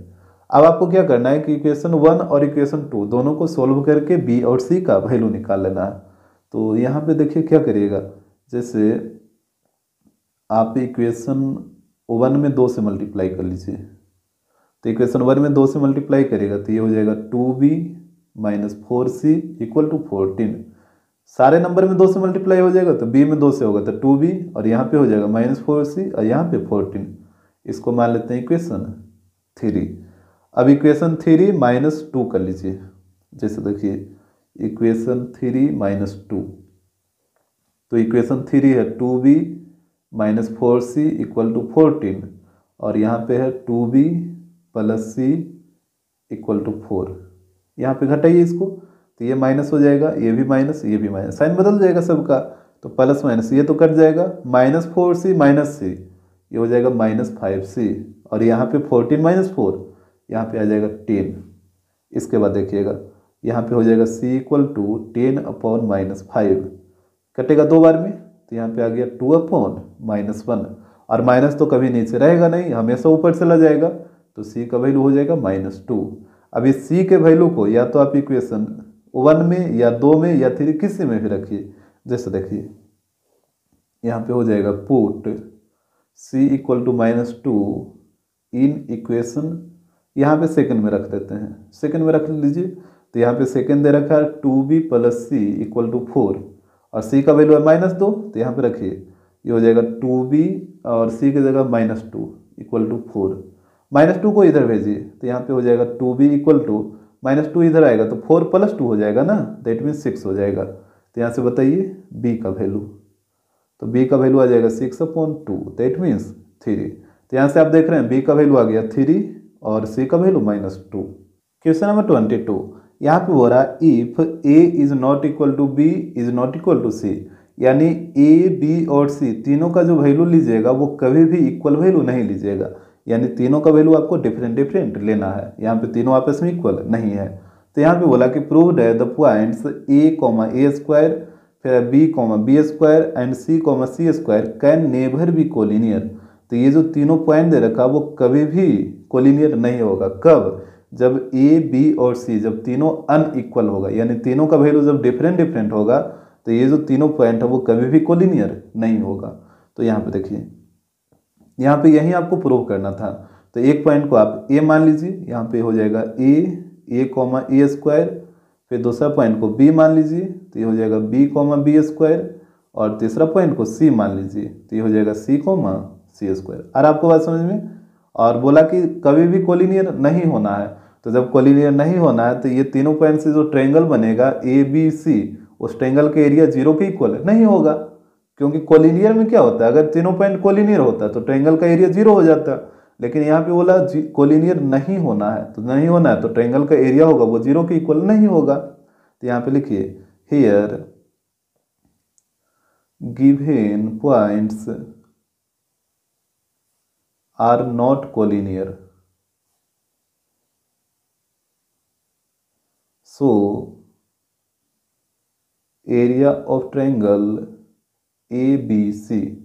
S1: अब आपको क्या करना है कि इक्वेशन 1 और इक्वेशन 2 दोनों को सोल्व करके b और c का वैल्यू निकाल लेना है। तो यहाँ पे देखिए क्या करिएगा, जैसे आप इक्वेशन 1 में 2 से मल्टीप्लाई कर लीजिए, तो इक्वेशन 1 में 2 से मल्टीप्लाई करेगा तो ये हो जाएगा 2b - 4c = 14। सारे नंबर में 2 से मल्टीप्लाई हो जाएगा तो b में 2 से होगा तो 2b, और यहाँ पे हो जाएगा -4c और यहाँ पे 14। इसको मान लेते हैं इक्वेशन 3। अब इक्वेशन 3 -2 कर लीजिए, जैसे देखिए इक्वेशन 3 - 2, तो इक्वेशन 3 है 2b - 4c = 14 और यहाँ पे है 2b + c = 4। यहाँ पे घटाइए इसको तो ये माइनस हो जाएगा, ये भी माइनस, ये भी माइनस, साइन बदल जाएगा सबका, तो प्लस माइनस ये तो कट जाएगा, -4c - c ये हो जाएगा -5c, और यहाँ पे 14 - 4 यहाँ पे आ जाएगा 10। इसके बाद देखिएगा यहाँ पे हो जाएगा c = 10/-5, कटेगा 2 बार में तो यहाँ पे आ गया 2/-1, और माइनस तो कभी नीचे रहेगा नहीं, हमेशा ऊपर चला जाएगा, तो c का वैल्यू हो जाएगा -2। अब इस c के वैल्यू को या तो आप इक्वेशन 1 में या 2 में या 3 किसी में भी रखिए। जैसे देखिए यहाँ पे हो जाएगा पुट c = -2 इन इक्वेशन, यहाँ पे सेकंड में रख देते हैं, सेकंड में रख लीजिए, तो यहाँ पे सेकंड दे रखा है 2b + c = 4 और c का वैल्यू है -2, तो यहाँ पे रखिए ये हो जाएगा 2b और c की जगह -2 = 4। -2 को इधर भेजिए तो यहाँ पे हो जाएगा 2b = -2 इधर आएगा तो 4 + 2 हो जाएगा ना, दैट मीन्स 6 हो जाएगा। तो यहाँ से बताइए b का वैल्यू, तो b का वैल्यू आ जाएगा 6/2, दैट मीन्स 3। तो यहाँ से आप देख रहे हैं b का वैल्यू आ गया 3 और c का वैल्यू -2। क्वेश्चन नंबर 22, यहाँ पे हो रहा है if a is not equal to b is not equal to c, यानी a b और c तीनों का जो वैल्यू लीजिएगा वो कभी भी इक्वल वैल्यू नहीं लीजिएगा, यानी तीनों का वैल्यू आपको डिफरेंट लेना है, यहाँ पे तीनों आपस में इक्वल नहीं है। तो यहाँ पे बोला कि प्रूव्ड है द पॉइंट्स a,a², फिर b,b² and c,c² can never be collinear. तो ये जो तीनों पॉइंट दे रखा वो कभी भी कोलिनियर नहीं होगा। कब? जब a b और c जब तीनों अनइक्वल होगा, यानी तीनों का वैल्यू जब डिफरेंट होगा तो ये जो तीनों पॉइंट है वो कभी भी कोलिनियर नहीं होगा। तो यहाँ पे देखिए, यहाँ पे यही आपको प्रूव करना था। तो एक पॉइंट को आप a मान लीजिए, यहाँ पे हो जाएगा a,a², फिर दूसरा पॉइंट को b मान लीजिए तो ये हो जाएगा b,b², और तीसरा पॉइंट को c मान लीजिए तो ये हो जाएगा c,c²। और आपको बात समझ में? और बोला कि कभी भी कोलिनियर नहीं होना है, तो जब कोलिनियर नहीं होना है तो ये तीनों पॉइंट से जो ट्रायंगल बनेगा ए बी सी, उस ट्रायंगल का एरिया 0 के इक्वल नहीं होगा, क्योंकि कोलिनियर में क्या होता है, अगर तीनों पॉइंट कोलिनियर होता है तो ट्रायंगल का एरिया 0 हो जाता है। लेकिन यहाँ पे बोला कोलिनियर नहीं होना है, तो नहीं होना है तो ट्रायंगल का एरिया होगा वो 0 के इक्वल नहीं होगा। तो यहाँ पे लिखिए here given points are not collinear, so area of triangle ABC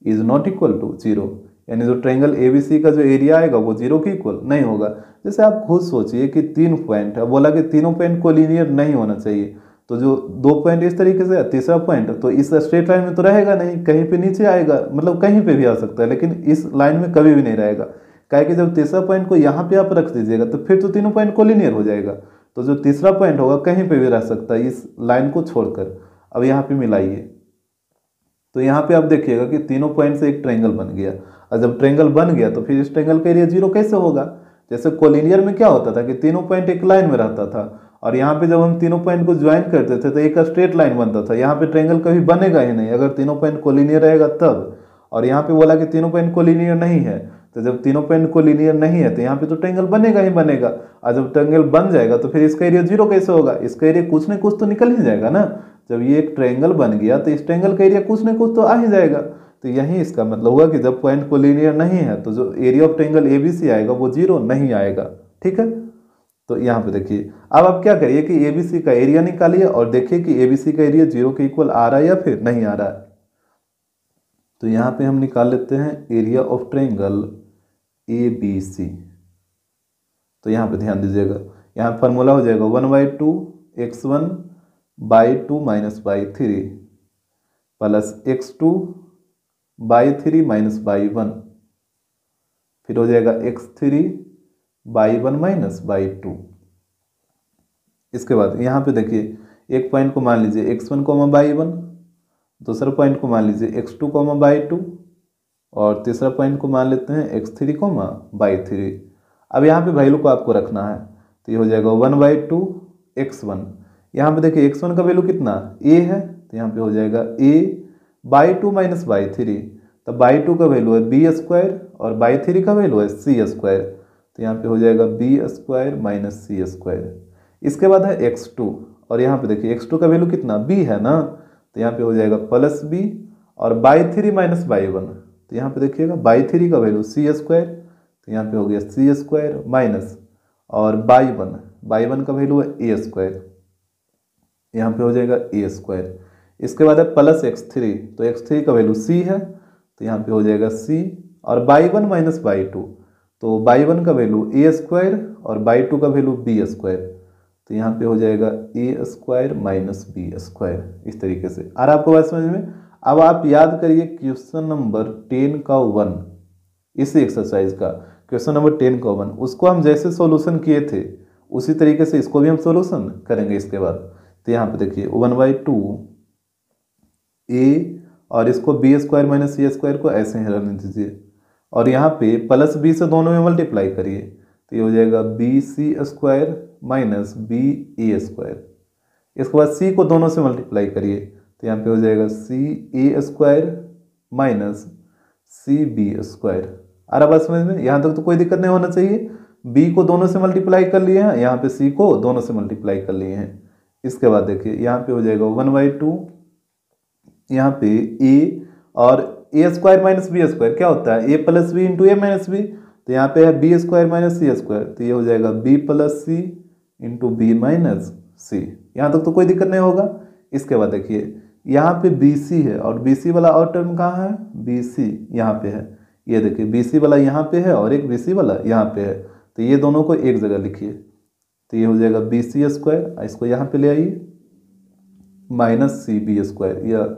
S1: is not equal to 0, यानी जो ट्रायंगल ABC का जो एरिया आएगा वो 0 के इक्वल नहीं होगा। जैसे आप खुद सोचिए कि 3 पॉइंट है, बोला कि तीनों पॉइंट कोलिनियर नहीं होना चाहिए, तो जो 2 पॉइंट इस तरीके से, तीसरा पॉइंट तो इस स्ट्रेट लाइन में तो रहेगा नहीं, कहीं पे नीचे आएगा, मतलब कहीं पे भी आ सकता है, लेकिन इस लाइन में कभी भी नहीं रहेगा। क्या कि जब तीसरा पॉइंट को यहाँ पे आप रख दीजिएगा तो फिर तो तीनों पॉइंट कोलिनियर हो जाएगा, तो जो तीसरा पॉइंट होगा कहीं पे भी रह सकता है इस लाइन को छोड़कर। अब यहाँ पे मिलाइए तो यहाँ पे आप देखिएगा कि तीनों पॉइंट से एक ट्रायंगल बन गया, और जब ट्रायंगल बन गया तो फिर इस ट्रायंगल का एरिया 0 कैसे होगा? जैसे कोलिनियर में क्या होता था कि तीनों पॉइंट एक लाइन में रहता था, और यहाँ पे जब हम तीनों पॉइंट को ज्वाइन करते थे तो एक स्ट्रेट लाइन बनता था, यहाँ पे ट्रायंगल कभी बनेगा ही नहीं अगर तीनों पॉइंट कोलिनियर रहेगा तब। और यहाँ पे बोला कि तीनों पॉइंट कोलिनियर नहीं है, तो जब तीनों पॉइंट कोलिनियर नहीं है तो यहाँ पे तो ट्रायंगल बनेगा ही बनेगा, और जब ट्रायंगल बन जाएगा तो फिर इसका एरिया 0 कैसे होगा? इसका एरिया कुछ न कुछ तो निकल ही जाएगा ना। जब ये एक ट्रायंगल बन गया तो इस ट्रायंगल का एरिया कुछ न कुछ तो आ ही जाएगा। तो यही इसका मतलब हुआ कि जब पॉइंट कोलिनियर नहीं है तो जो एरिया ऑफ ट्रायंगल ABC आएगा वो 0 नहीं आएगा। ठीक है, तो यहाँ पे देखिए अब आप क्या करिए कि ABC का एरिया निकालिए और देखिए कि ABC का एरिया 0 के इक्वल आ रहा है या फिर नहीं आ रहा है। तो यहाँ पे हम निकाल लेते हैं एरिया ऑफ ट्रायंगल ABC। तो यहाँ पे ध्यान दीजिएगा, यहाँ फार्मूला हो जाएगा 1/2 x1 by 2 minus by 3 plus x2 by 3 minus by 1, फिर हो जाएगा x3 बाई 1 माइनस बाई 2। इसके बाद यहाँ पे देखिए एक पॉइंट को मान लीजिए x1 कोमा बाई 1, दूसरा पॉइंट को मान लीजिए x2 कोमा बाई 2 और तीसरा पॉइंट को मान लेते हैं x3 कोमा बाई 3। अब यहाँ पे वैल्यू को आपको रखना है, तो ये हो जाएगा 1/2 x1। यहाँ पे देखिए x1 का वैल्यू कितना a है, तो यहाँ पे हो जाएगा a बाई 2 माइनस बाई 3, तब बाई 2 का वैल्यू है b स्क्वायर और बाई 3 का वैल्यू है c स्क्वायर, तो यहाँ पे हो जाएगा b square minus c square. इसके बाद है x2 और यहाँ पे देखिए x2 का वैल्यू कितना b है ना, तो यहाँ पे हो जाएगा प्लस b और बाई 3 माइनस बाई 1, तो यहाँ पे देखिएगा बाई 3 का वैल्यू c स्क्वायर, तो यहाँ पे हो गया c स्क्वायर माइनस और बाई 1 का वैल्यू है a स्क्वायर, यहाँ पे हो जाएगा a स्क्वायर। इसके बाद है प्लस x3, तो x3 का वैल्यू c है, तो यहाँ पे हो जाएगा c और बाई 1 माइनस बाई 2, तो बाई 1 का वैल्यू a स्क्वायर और बाई 2 का वैल्यू b स्क्वायर, तो यहाँ पे हो जाएगा a square minus b square. इस तरीके से और आपको बात समझ में। अब आप याद करिए क्वेश्चन नंबर 10 का 1, इस एक्सरसाइज का क्वेश्चन नंबर 10 का 1, उसको हम जैसे सॉल्यूशन किए थे उसी तरीके से इसको भी हम सॉल्यूशन करेंगे। इसके बाद तो यहाँ पे देखिए 1/2 a और इसको b square minus c square को ऐसे ही रहने दीजिए और यहाँ पे प्लस b से दोनों में मल्टीप्लाई करिए, तो ये हो जाएगा bc square minus ba square. इसके बाद c को दोनों से मल्टीप्लाई करिए, तो यहाँ पे हो जाएगा ca square minus cb square. आ रहा बात समझ में, यहाँ तक तो कोई दिक्कत नहीं होना चाहिए। b को दोनों से मल्टीप्लाई कर लिए हैं, यहाँ पे c को दोनों से मल्टीप्लाई कर लिए हैं। इसके बाद देखिए यहाँ पे हो जाएगा 1/2, यहाँ पे a और a square minus b square क्या होता है a plus B into A minus B, तो यहाँ पे है b square minus c square, तो ये हो जाएगा b plus C into B minus C. यहाँ तक तो कोई दिक्कत नहीं होगा। इसके बाद देखिए यहाँ पे BC है और BC वाला और टर्म कहाँ है, BC यहाँ पे है, ये देखिए BC वाला यहाँ पे है और एक BC वाला यहाँ पे है, तो ये दोनों को एक जगह लिखिए, तो ये हो जाएगा BC स्क्वायर, इसको यहाँ पे ले आइए माइनस CB स्क्वायर, या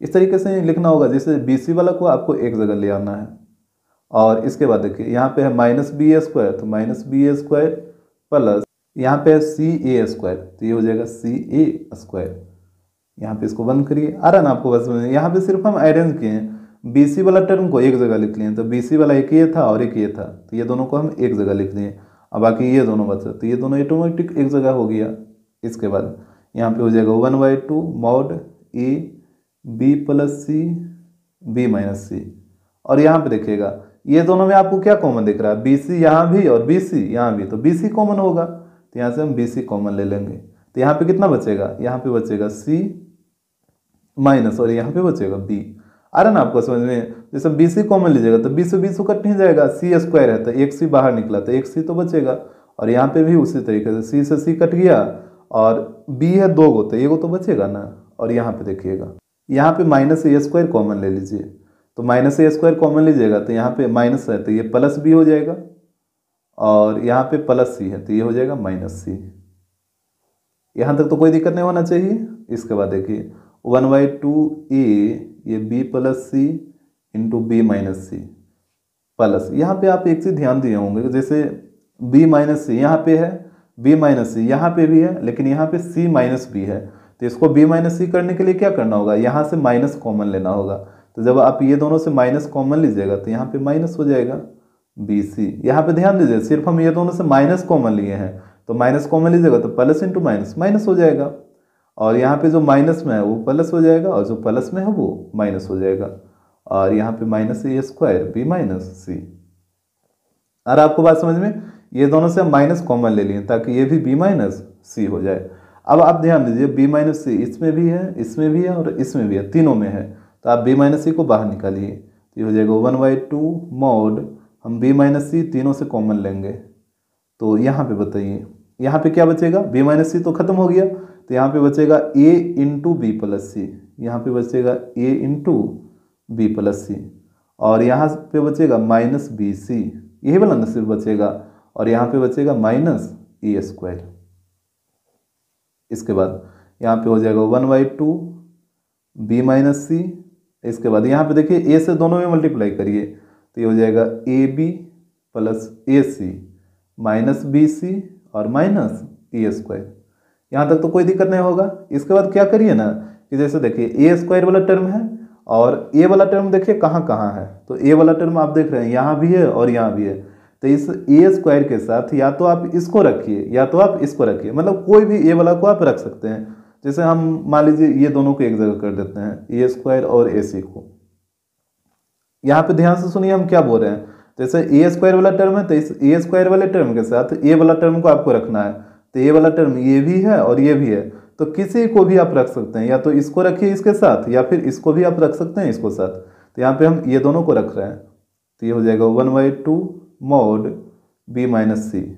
S1: इस तरीके से लिखना होगा जैसे BC वाला को आपको एक जगह ले आना है। और इसके बाद देखिए यहाँ पे है माइनस BA स्क्वायर, तो माइनस BA स्क्वायर प्लस यहाँ पे है CA स्क्वायर, तो ये हो जाएगा CA स्क्वायर। यहाँ पे इसको बंद करिए। आ रहा ना आपको बस में, यहाँ पे सिर्फ हम अरेंज किए हैं, BC वाला टर्म को एक जगह लिख लिए, तो BC वाला एक ये था और एक ये था, तो ये दोनों को हम एक जगह लिख दिए। अब बाकी ये दोनों बचा, तो ये दोनों ऑटोमेटिक एक जगह हो गया। इसके बाद यहाँ पे हो जाएगा 1/2 mod a b plus C b minus C, और यहाँ पे देखिएगा ये दोनों में आपको क्या कॉमन दिख रहा है, BC यहाँ भी और BC यहाँ भी, तो BC कॉमन होगा, तो यहाँ से हम BC कॉमन ले लेंगे, तो यहाँ पे कितना बचेगा, यहाँ पे बचेगा C माइनस और यहाँ पे बचेगा B। आ रहा ना आपको समझ में, जैसे BC कॉमन लीजिएगा तो B से B से कट नहीं जाएगा, C स्क्वायर है तो एक C बाहर निकला तो एक C तो बचेगा, और यहाँ पे भी उसी तरीके से C से C कट गया और B है 2 गो तो एगो तो बचेगा ना। और यहाँ पे देखिएगा यहाँ पे माइनस A स्क्वायर कॉमन ले लीजिए, तो माइनस A स्क्वायर कॉमन लीजिएगा तो यहाँ पे माइनस है तो ये प्लस B हो जाएगा, और यहाँ पे प्लस C है तो ये हो जाएगा माइनस C। यहाँ तक तो कोई दिक्कत नहीं होना चाहिए। इसके बाद देखिए 1/2 a ये b plus C into B minus C plus, यहाँ पे आप एक चीज़ ध्यान दिए होंगे जैसे b माइनस सी यहाँ पे है, b माइनस सी यहाँ पे भी है, लेकिन यहाँ पे c माइनस बी है, तो इसको b माइनस सी करने के लिए क्या करना होगा, यहाँ से माइनस कॉमन लेना होगा। तो जब आप ये दोनों से माइनस कॉमन लीजिएगा तो यहाँ पे माइनस हो जाएगा BC। यहाँ पे ध्यान दीजिए सिर्फ हम ये दोनों से माइनस कॉमन लिए हैं, तो माइनस कॉमन लीजिएगा तो प्लस इंटू माइनस माइनस हो जाएगा, और यहाँ पे जो माइनस में है वो प्लस हो जाएगा और जो प्लस में है वो माइनस हो जाएगा, और यहाँ पे minus A square b minus C। और आपको बात समझ में, ये दोनों से हम माइनस कॉमन ले लिए ताकि ये भी b माइनस C हो जाए। अब आप ध्यान दीजिए b माइनस C इसमें भी है, इसमें भी है और इसमें भी है, तीनों में है, तो आप b माइनस C को बाहर निकालिए, तो ये हो जाएगा 1/2 मॉड हम b माइनस C तीनों से कॉमन लेंगे, तो यहाँ पे बताइए यहाँ पे क्या बचेगा, b माइनस सी तो खत्म हो गया, तो यहाँ पे बचेगा a इंटू बी प्लस सी, यहाँ पे बचेगा a इंटू बी प्लस सी, और यहाँ पे बचेगा माइनस बी सी, यही वाला ना सिर्फ बचेगा, और यहाँ पे बचेगा माइनस ए स्क्वायर। इसके बाद यहाँ पे हो जाएगा 1/2 बी माइनस सी। इसके बाद यहाँ पे देखिए a से दोनों में मल्टीप्लाई करिए, तो ये हो जाएगा A B plus A C minus B C और माइनस ए स्क्वायर। यहाँ तक तो कोई दिक्कत नहीं होगा। इसके बाद क्या करिए ना कि जैसे देखिए ए स्क्वायर वाला टर्म है और ए वाला टर्म देखिए कहाँ कहाँ है, तो ए वाला टर्म आप देख रहे हैं यहाँ भी है और यहाँ भी है, तो इस ए स्क्वायर के साथ या तो आप इसको रखिए या तो आप इसको रखिए, मतलब कोई भी ए वाला को आप रख सकते हैं। जैसे हम मान लीजिए ये दोनों को एक जगह कर देते हैं, ए स्क्वायर और ए सी को। यहाँ पे ध्यान से सुनिए हम क्या बोल रहे हैं, जैसे ए स्क्वायर वाला टर्म है तो इस ए स्क्वायर वाले टर्म के साथ ए वाला टर्म को आपको रखना है, तो ए वाला टर्म ये भी है और ये भी है, तो किसी को भी आप रख सकते हैं, या तो इसको रखिए इसके साथ या फिर इसको भी आप रख सकते हैं इसको साथ। तो यहाँ पे हम ये दोनों को रख रहे हैं, तो ये हो जाएगा 1/2 मॉड बी माइनस सी,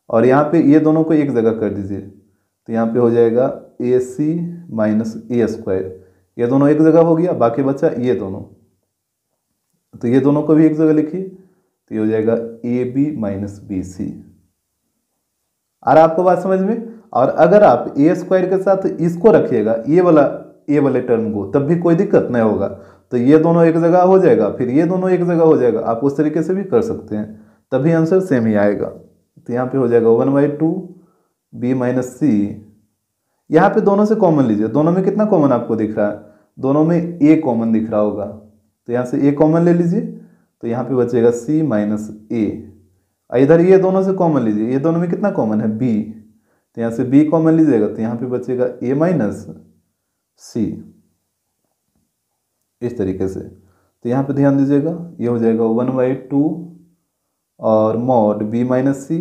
S1: और यहाँ पे ये दोनों को एक जगह कर दीजिए, तो यहाँ पे हो जाएगा ए सी माइनस ए स्क्वायर, ये दोनों एक जगह हो गया, बाकी बचा ये दोनों, तो ये दोनों को भी एक जगह लिखिए, तो ये हो जाएगा A B minus B C. आ रहा आपको बात समझ में। और अगर आप ए स्क्वायर के साथ इसको रखिएगा ये वाला ए वाले टर्म को, तब भी कोई दिक्कत नहीं होगा, तो ये दोनों एक जगह हो जाएगा, फिर ये दोनों एक जगह हो जाएगा, आप उस तरीके से भी कर सकते हैं, तभी आंसर सेम ही आएगा। तो यहाँ पे हो जाएगा 1/2 बी माइनस सी। यहाँ पे दोनों से कॉमन लीजिए, दोनों में कितना कॉमन आपको दिख रहा है, दोनों में ए कॉमन दिख रहा होगा, तो यहाँ से ए कॉमन ले लीजिए, तो यहाँ पे बचेगा सी माइनस ए। इधर ये दोनों से कॉमन लीजिए, ये दोनों में कितना कॉमन है बी, तो यहाँ से बी कॉमन लीजिएगा, तो यहाँ पे बचेगा ए माइनस सी, इस तरीके से। तो यहाँ पे ध्यान दीजिएगा, ये हो जाएगा 1/2 और मॉड बी माइनस सी,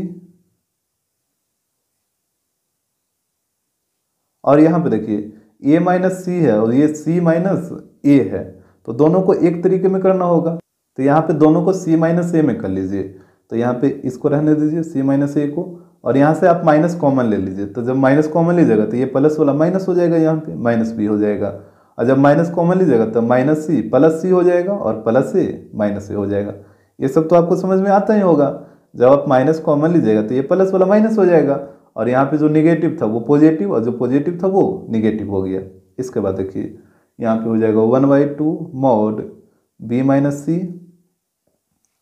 S1: और यहाँ पे देखिए ए माइनस सी है और ये सी माइनस ए है, तो दोनों को एक तरीके में करना होगा, तो यहाँ पे दोनों को सी माइनस ए में कर लीजिए, तो यहाँ पे इसको रहने दीजिए सी माइनस ए को, और यहाँ से आप माइनस कॉमन ले लीजिए, तो जब माइनस कॉमन लीजिएगा तो ये प्लस वाला माइनस हो जाएगा, यहाँ पे माइनस बी हो जाएगा, और जब माइनस कॉमन लीजिएगा तो माइनस सी प्लस सी हो जाएगा और प्लस ए माइनस ए हो जाएगा। ये सब तो आपको समझ में आता ही होगा। जब आप माइनस कॉमन लीजिएगा तो ये प्लस वाला माइनस हो जाएगा, और यहाँ पे जो निगेटिव था वो पॉजिटिव और जो पॉजिटिव था वो निगेटिव हो गया। इसके बाद देखिए यहाँ पे हो जाएगा 1/2 मॉड बी माइनस सी,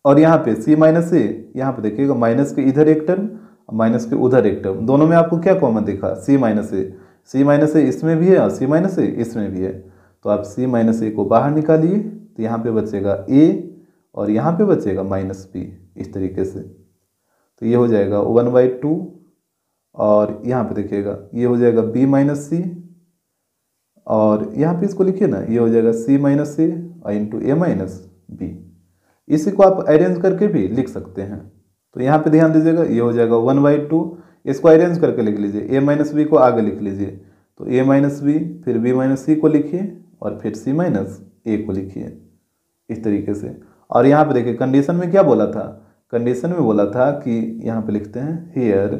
S1: और यहाँ पे सी माइनस ए, यहाँ पे देखिएगा माइनस के इधर एक टर्म माइनस के उधर एक टर्म, दोनों में आपको क्या कॉमन दिखा, सी माइनस ए। सी माइनस ए इसमें भी है और सी माइनस ए इसमें भी है, तो आप सी माइनस ए को बाहर निकालिए, तो यहाँ पे बचेगा ए और यहाँ पे बचेगा माइनस बी, इस तरीके से। तो ये हो जाएगा 1/2 और यहाँ पे देखिएगा ये हो जाएगा बी माइनस सी, और यहाँ पे इसको लिखिए ना, ये हो जाएगा सी minus A into A minus B. इसी को आप अरेंज करके भी लिख सकते हैं। तो यहाँ पे ध्यान दीजिएगा, ये हो जाएगा 1/2, इसको अरेंज करके लिख लीजिए, ए माइनस बी को आगे लिख लीजिए, तो ए माइनस बी फिर बी माइनस सी को लिखिए और फिर सी माइनस ए को लिखिए, इस तरीके से। और यहाँ पे देखिए कंडीशन में क्या बोला था, कंडीशन में बोला था कि यहाँ पे लिखते हैं here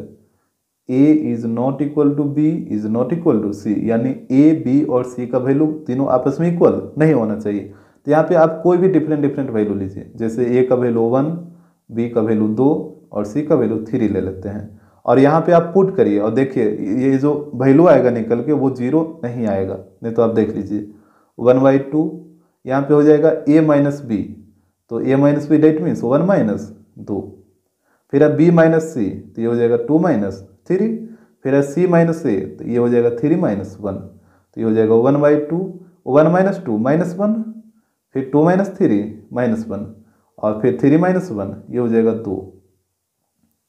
S1: A is not equal to B is not equal to C, यानी ए बी और सी का वैल्यू तीनों आपस में इक्वल नहीं होना चाहिए। तो यहाँ पे आप कोई भी डिफरेंट वैल्यू लीजिए, जैसे ए का वैल्यू 1, बी का वैल्यू 2 और सी का वैल्यू 3 ले लेते हैं, और यहाँ पे आप पुट करिए और देखिए ये जो वैल्यू आएगा निकल के वो 0 नहीं आएगा, नहीं तो आप देख लीजिए 1/2 यहाँ पे हो जाएगा ए माइनस बी, तो A minus B that means 1 minus 2, फिर अब बी माइनस सी, तो ये हो जाएगा 2 माइनस 3, फिर है सी माइनस ए, तो ये हो जाएगा 3 माइनस 1, तो ये हो जाएगा 1/2, 1 माइनस 2 माइनस 1, फिर 2 माइनस 3 माइनस 1, और फिर 3 माइनस 1, ये हो जाएगा 2,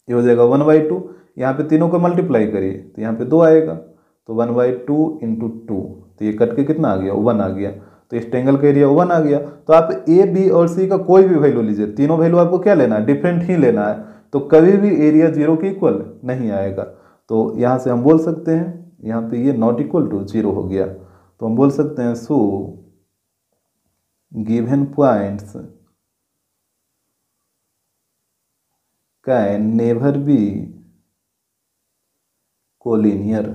S1: ये हो जाएगा 1/2। यहाँ पे तीनों को मल्टीप्लाई करिए तो यहाँ पे 2 आएगा, तो 1/2 इंटू 2, तो ये कट के कितना आ गया 1 आ गया, तो इस ट्रायंगल का एरिया 1 आ गया। तो आप ए बी और सी का कोई भी वैल्यू लीजिए, तीनों वैल्यू आपको क्या लेना है, डिफरेंट ही लेना है, तो कभी भी एरिया 0 के इक्वल नहीं आएगा। तो यहाँ से हम बोल सकते हैं, यहाँ पे ये नॉट इक्वल टू 0 हो गया, तो हम बोल सकते हैं so given points can never be collinear.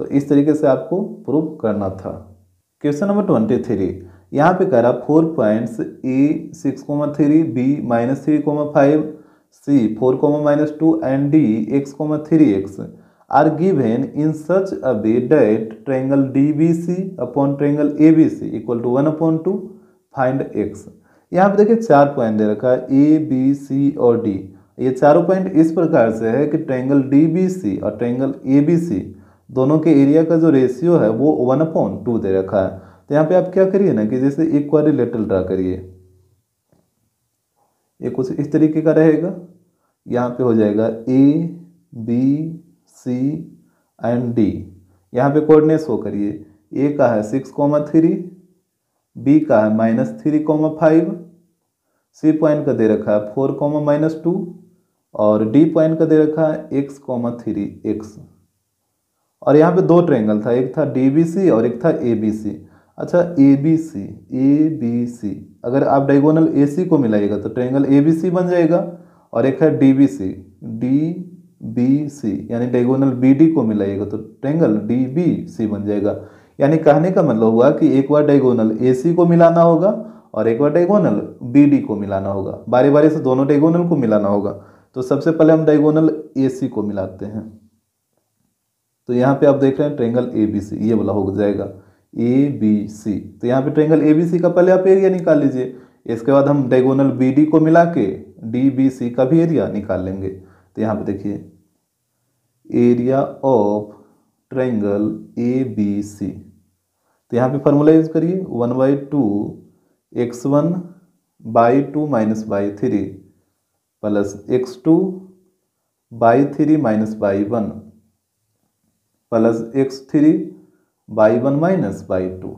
S1: तो इस तरीके से आपको प्रूव करना था। क्वेश्चन नंबर 23, यहाँ पे कह रहा 4 points A 6,3 B -3,5 C 4,-2 and D x,3x are given in such a way that triangle DBC upon triangle ABC equal to 1/2 find x। यहाँ पे देखिए 4 पॉइंट दे रखा है A B C और D। ये चारों पॉइंट इस प्रकार से है कि ट्रायंगल DBC और ट्रायंगल ABC दोनों के एरिया का जो रेशियो है वो 1/2 दे रखा है। तो यहाँ पे आप क्या करिए ना कि जैसे एक क्वाड्रिलेटरल ड्रा करिए, ये कुछ इस तरीके का रहेगा। यहाँ पे हो जाएगा A B C and D। यहाँ पे कोऑर्डिनेट शो करिए, A का है 6,3, B का है -3,5, C पॉइंट का दे रखा है 4,-2 और D पॉइंट का दे रखा है x,3x। और यहाँ पे दो ट्रायंगल था, एक था DBC और एक था ABC। अच्छा ABC अगर आप डायगोनल AC को मिलाइएगा तो ट्रायंगल ABC बन जाएगा, और एक है DBC यानी डायगोनल BD को मिलाइएगा तो ट्रायंगल DBC बन जाएगा। यानी कहने का मतलब हुआ कि एक बार डायगोनल AC को मिलाना होगा और एक बार डायगोनल BD को मिलाना होगा, बारी बारी से दोनों डायगोनल को मिलाना होगा। तो सबसे पहले हम डायगोनल AC को मिलाते हैं। तो यहाँ पे आप देख रहे हैं ट्रायंगल ABC, ये वाला हो जाएगा ABC। तो यहाँ पे ट्रायंगल ABC का पहले आप एरिया निकाल लीजिए, इसके बाद हम डायगोनल BD को मिला के DBC का भी एरिया निकाल लेंगे। तो यहाँ पे देखिए एरिया ऑफ ट्रायंगल ABC। तो यहाँ पे फॉर्मूला यूज करिए 1/2 x1/2 -/3 plus x2/3 -/1 plus x3/1 -/2।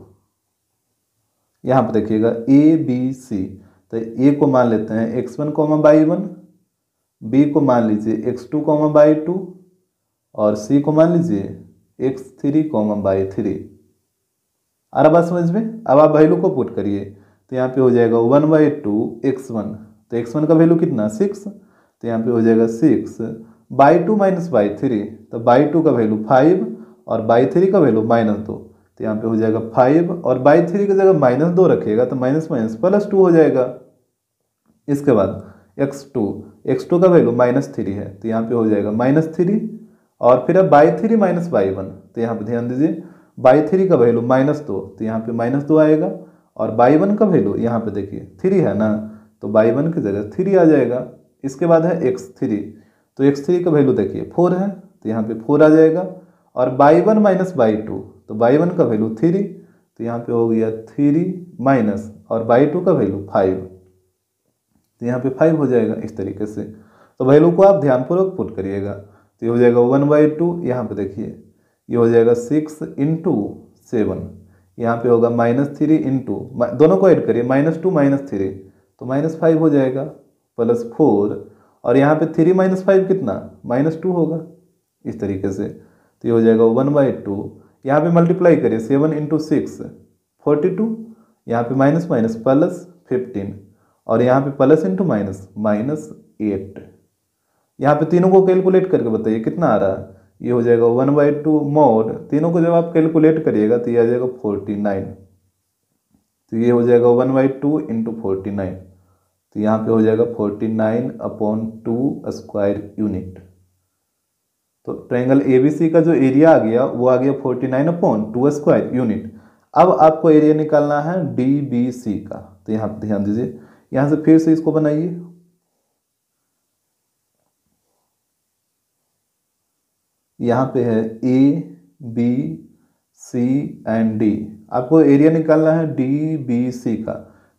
S1: यहाँ पे देखिएगा ABC। तो A को मान लेते हैं x1,/1, B को मान लीजिए x2,/2 और C को मान लीजिए x3,/3। आ रहा बात समझ में? अब आप वैल्यू को पुट करिए, तो यहाँ पे हो जाएगा 1/2 x1। तो x1 का वैल्यू कितना 6, तो यहाँ पे हो जाएगा 6/2 -/3। तो बाई 2 का वैल्यू 5 और बाई 3 का वैल्यू -2। तो यहाँ पे हो जाएगा 5 और बाई 3 की जगह -2 रखिएगा तो माइनस +2 हो जाएगा। इसके बाद x2 का वैल्यू -3 है, तो यहाँ पे हो जाएगा -3 और फिर अब बाई 3 -/1। तो यहाँ पे ध्यान दीजिए बाई 3 का वैल्यू -2, तो यहाँ पे -2 आएगा और बाई 1 का वैल्यू यहाँ पे देखिए 3 है ना, तो बाई 1 की जगह 3 आ जाएगा। इसके बाद है x3, तो x3 का वैल्यू देखिए 4 है, तो यहाँ पे 4 आ जाएगा और बाई 1 -/2, तो बाई 1 का वैल्यू 3, तो यहाँ पे हो गया 3 माइनस और बाई 2 का वैल्यू 5, तो यहाँ पे 5 हो जाएगा इस तरीके से। तो वैल्यू को आप ध्यानपूर्वक पुट करिएगा, तो ये हो जाएगा 1/2। यहाँ पे देखिए ये हो जाएगा 6 × 7, यहाँ पे होगा -3 इंटू, दोनों को ऐड करिए -2 -3 तो -5 हो जाएगा प्लस 4 और यहाँ पे 3 - 5 कितना -2 होगा इस तरीके से। तो ये हो जाएगा 1/2। यहाँ पे मल्टीप्लाई करिए 7 × 6 42, यहाँ पे माइनस माइनस प्लस 15 और यहाँ पे प्लस इंटू माइनस -8। यहाँ पे तीनों को कैलकुलेट करके बताइए कितना आ रहा है। ये हो जाएगा 1/2 mod, तीनों को जब आप कैलकुलेट करिएगा तो ये आ जाएगा 49। तो ये हो जाएगा 1/2 × 49, तो यहाँ पे हो जाएगा 49/2 स्क्वायर यूनिट। तो ट्रायंगल ABC का जो एरिया आ गया वो आ गया 49/2 स्क्वायर यूनिट। अब आपको एरिया निकालना है DBC का, तो यहाँ पे ध्यान दीजिए, यहाँ से फिर से इसको बनाइए। यहाँ पे है A B C and D, आपको एरिया निकालना है DBC का,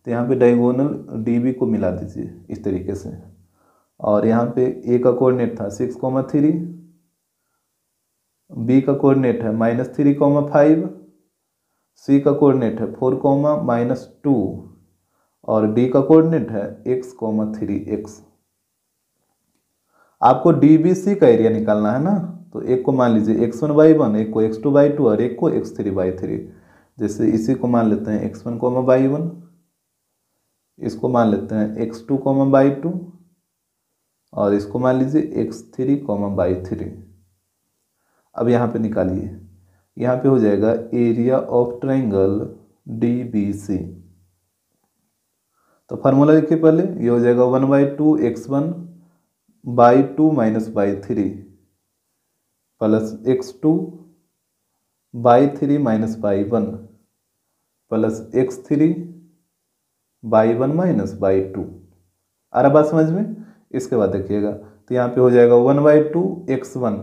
S1: तो यहाँ पे डायगोनल DB को मिला दीजिए इस तरीके से। और यहाँ पे A का कोऑर्डिनेट था 6,3, B का कोऑर्डिनेट है -3,5, C का कोऑर्डिनेट है 4,-2 और D का कोऑर्डिनेट है x,3x। आपको DBC का एरिया निकालना है ना, तो एक को मान लीजिए x1/1, एक को x2/2 और एक को x3/3। जैसे इसी को मान लेते हैं x1,/1, इसको मान लेते हैं x2,/2 और इसको मान लीजिए x3,/3। अब यहाँ पे निकालिए, यहाँ पे हो जाएगा एरिया ऑफ ट्रायंगल DBC। तो फार्मूला देखिए पहले, ये हो जाएगा 1/2 x1/2 -/3 plus x2/3 -/1 plus x3/1 -/2। आ रहा बात समझ में। इसके बाद देखिएगा, तो यहाँ पे हो जाएगा 1/2 x1।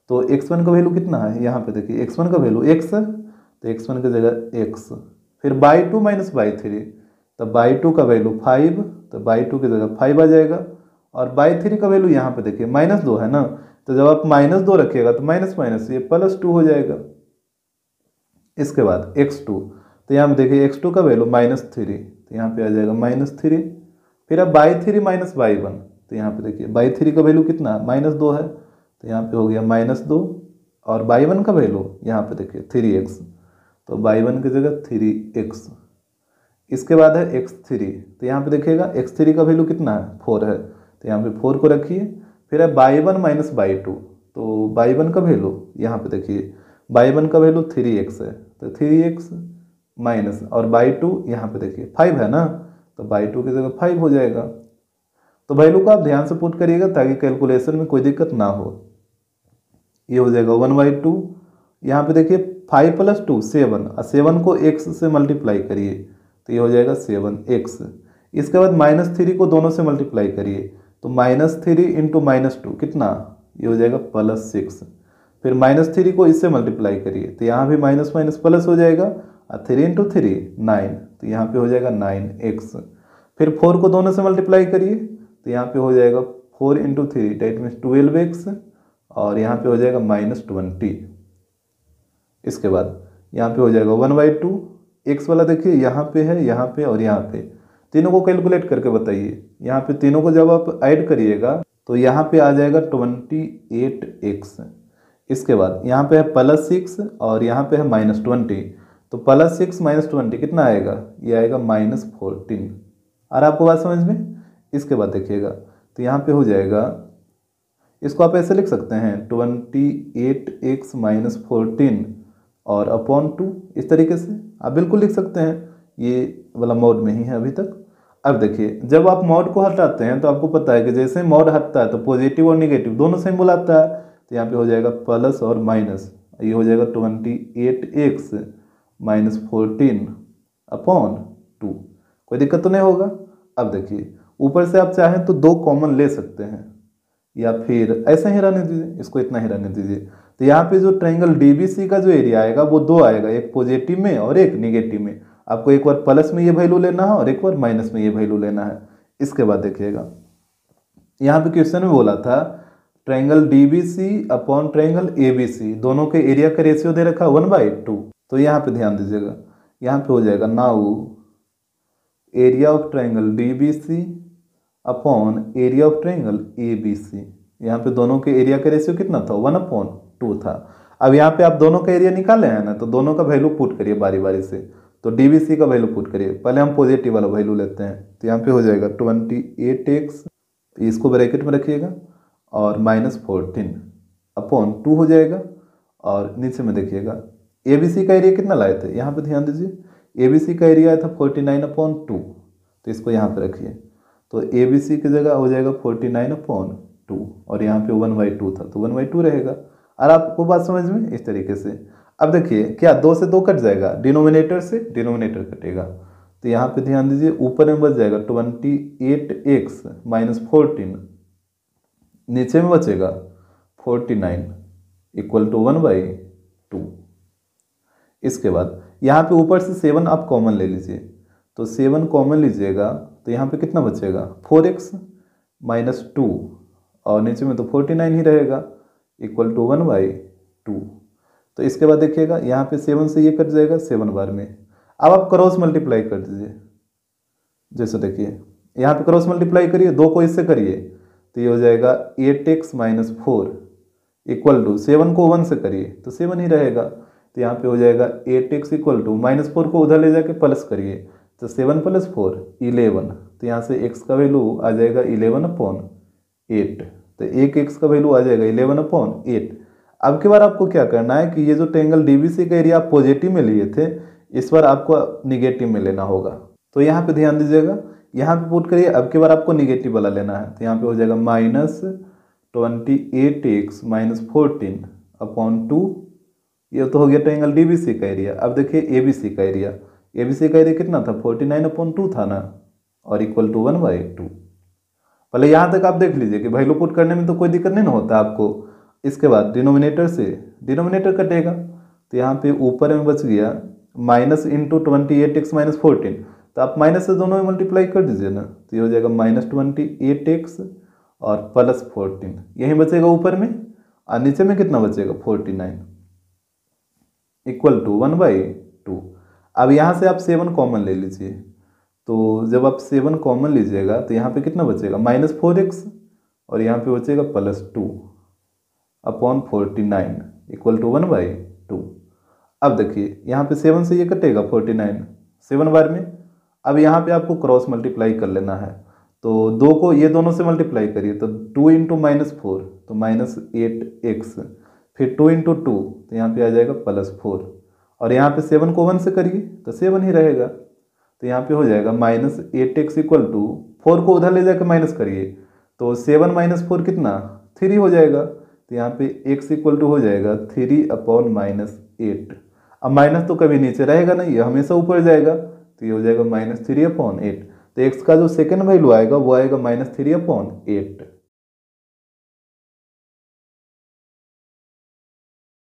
S1: तो x1 का वैल्यू कितना है, यहाँ पे देखिए x1 का वैल्यू x है, तो x1 की जगह x, फिर /2 -/3, तो /2 का वैल्यू 5, तो /2 की जगह 5 आ जाएगा। और /3 का वैल्यू यहाँ पे देखिए -2 है ना, तो जब आप -2 रखिएगा तो माइनस माइनस ये +2 हो जाएगा। इसके बाद x2, तो यहाँ पे देखिए x2 का वैल्यू -3, तो यहाँ पे आ जाएगा -3। फिर अब /3 -/1, तो यहाँ पे देखिए /3 का वैल्यू कितना -2 है, तो यहाँ पे हो गया -2। और /1 का वैल्यू यहाँ पे देखिए 3x, तो /1 की जगह 3x। इसके बाद है x3, तो यहाँ पे देखिएगा x3 का वैल्यू कितना है 4 है, तो यहाँ पे 4 को रखिए। फिर है /1 -/2, तो /1 का वैल्यू यहाँ पे देखिए /1 का वैल्यू 3x है, तो 3x माइनस, और /2 यहाँ पे देखिए 5 है ना, तो /2 की जगह 5 हो जाएगा। तो वैल्यू को आप ध्यान से पुट करिएगा ताकि कैलकुलेशन में कोई दिक्कत ना हो। ये हो जाएगा 1/2, यहाँ पे देखिए 5 + 2 7, और 7 को x से मल्टीप्लाई करिए, तो ये हो जाएगा 7x। इसके बाद -3 को दोनों से मल्टीप्लाई करिए, तो -3 × -2 कितना, ये हो जाएगा +6। फिर -3 को इससे मल्टीप्लाई करिए, तो यहाँ भी माइनस माइनस प्लस हो जाएगा, और 3 × 3 9, तो यहाँ पे हो जाएगा 9x। फिर 4 को दोनों से मल्टीप्लाई करिए, तो यहाँ पे हो जाएगा 4 × 3 डेट मीन्स 12x, और यहाँ पे हो जाएगा -20। इसके बाद यहाँ पे हो जाएगा 1/2, x वाला देखिए यहाँ पे है, यहाँ पे और यहाँ पे, तीनों को कैलकुलेट करके बताइए। यहाँ पे तीनों को जब आप ऐड करिएगा तो यहाँ पे आ जाएगा 28x। इसके बाद यहाँ पे है +6 और यहाँ पे है -20, तो +6 -20 कितना आएगा, ये आएगा -14। और आपको बात समझ में। इसके बाद देखिएगा, तो यहाँ पे हो जाएगा, इसको आप ऐसे लिख सकते हैं 28x -14 और अपॉन 2, इस तरीके से आप बिल्कुल लिख सकते हैं। ये वाला मॉड में ही है अभी तक। अब देखिए, जब आप मॉड को हटाते हैं तो आपको पता है कि जैसे मॉड हटता है तो पॉजिटिव और निगेटिव दोनों सिंबल आता है, तो यहाँ पे हो जाएगा प्लस और माइनस, ये हो जाएगा 28x -14 अपॉन 2। कोई दिक्कत तो नहीं होगा। अब देखिए, ऊपर से आप चाहें तो 2 कॉमन ले सकते हैं, या फिर ऐसा ही रहने दीजिए, इसको इतना ही रहने दीजिए। तो यहाँ पे जो ट्रायंगल DBC का जो एरिया आएगा वो 2 आएगा, एक पॉजिटिव में और एक निगेटिव में। आपको एक बार प्लस में ये वैल्यू लेना है और एक बार माइनस में ये वैल्यू लेना है। इसके बाद देखिएगा, यहाँ पे क्वेश्चन में बोला था triangle DBC upon triangle ABC, दोनों के एरिया का रेशियो दे रखा 1/2। तो यहाँ पे ध्यान दीजिएगा, यहाँ पे हो जाएगा now area of triangle DBC upon area of triangle ABC। यहाँ पे दोनों के एरिया का रेशियो कितना था, 1/2 था। अब यहाँ पे आप दोनों का एरिया निकाले हैं ना, तो दोनों का वैल्यू पुट करिए बारी बारी से। तो DBC का वैल्यू पुट करिए, पहले हम पॉजिटिव वाला वैल्यू लेते हैं। तो यहाँ पे हो जाएगा 28x, इसको ब्रैकेट में रखिएगा, और -14 अपॉन 2 हो जाएगा। और नीचे में देखिएगा ABC का एरिया कितना लाए थे, यहाँ पे ध्यान दीजिए, ABC का एरिया आया था 49/2, तो इसको यहाँ पे रखिए। तो ABC की जगह हो जाएगा 49/2, और यहाँ पे 1/2 था, तो 1/2 रहेगा। और आपको बात समझ में, इस तरीके से। अब देखिए, क्या 2 से 2 कट जाएगा, डिनोमिनेटर से डिनोमिनेटर कटेगा, तो यहाँ पे ध्यान दीजिए, ऊपर में बच जाएगा 28x -14, नीचे में बचेगा 49 = 1/2। इसके बाद यहाँ पे ऊपर से 7 आप कॉमन ले लीजिए, तो 7 कॉमन लीजिएगा, तो यहाँ पे कितना बचेगा 4x -2, और नीचे में तो 49 ही रहेगा, = 1/2। तो इसके बाद देखिएगा, यहाँ पे 7 से ये कट जाएगा 7 बार में। अब आप क्रॉस मल्टीप्लाई कर दीजिए, जैसे देखिए यहाँ पे क्रॉस मल्टीप्लाई करिए, 2 को इससे करिए, तो ये हो जाएगा 8x -4 = 7 को 1 से करिए तो 7 ही रहेगा, तो यहाँ पे हो जाएगा 8x = -4 को उधर ले जाके प्लस करिए, तो 7 + 4 11, तो यहाँ से x का वैल्यू आ जाएगा 11/8, तो एक x का वैल्यू आ जाएगा 11/8। अब की बार आपको क्या करना है कि ये जो ट्रायंगल डीबीसी का एरिया आप पॉजिटिव में लिए थे, इस बार आपको निगेटिव में लेना होगा। तो यहाँ पे ध्यान दीजिएगा, यहाँ पे पुट करिए, अब की बार आपको निगेटिव वाला लेना है। तो यहाँ पे हो जाएगा -28x - 14 अपॉन 2। ये तो हो गया ट्रायंगल डीबीसी का एरिया। अब देखिए एबीसी का एरिया, एबीसी का एरिया कितना था, 49/2 था ना, और इक्वल टू 1/2। पहले यहाँ तक आप देख लीजिए कि वैल्यू पुट करने में तो कोई दिक्कत नहीं ना होता आपको। इसके बाद डिनोमिनेटर से डिनोमिनेटर कटेगा, तो यहाँ पे ऊपर में बच गया -28x - 14। तो आप माइनस से दोनों में मल्टीप्लाई कर दीजिए ना, तो ये हो जाएगा -28x और +14, यही बचेगा ऊपर में, और नीचे में कितना बचेगा 49 इक्वल टू 1/2। अब यहाँ से आप 7 कॉमन ले लीजिए। तो जब आप 7 कॉमन लीजिएगा तो यहाँ पे कितना बचेगा -4x, और यहाँ पे बचेगा +2 अपॉन 49 इक्वल टू 1/2। अब देखिए यहाँ पे 7 से ये कटेगा 49 7 बार में। अब यहाँ पे आपको क्रॉस मल्टीप्लाई कर लेना है, तो 2 को ये दोनों से मल्टीप्लाई करिए, तो 2 × -4 तो -8x, फिर 2 × 2 तो यहाँ पे आ जाएगा +4, और यहाँ पे 7 को 1 से करिए तो 7 ही रहेगा। तो यहाँ पे हो जाएगा -8x इक्वल टू 4 को उधर ले जाकर माइनस करिए, तो 7 - 4 कितना 3 हो जाएगा। तो यहाँ पे x इक्वल टू हो जाएगा 3/-8। अब माइनस तो कभी नीचे रहेगा नहीं, ये हमेशा ऊपर जाएगा, तो ये हो जाएगा -3/8। तो x का जो सेकेंड वैल्यू आएगा वो आएगा -3/8।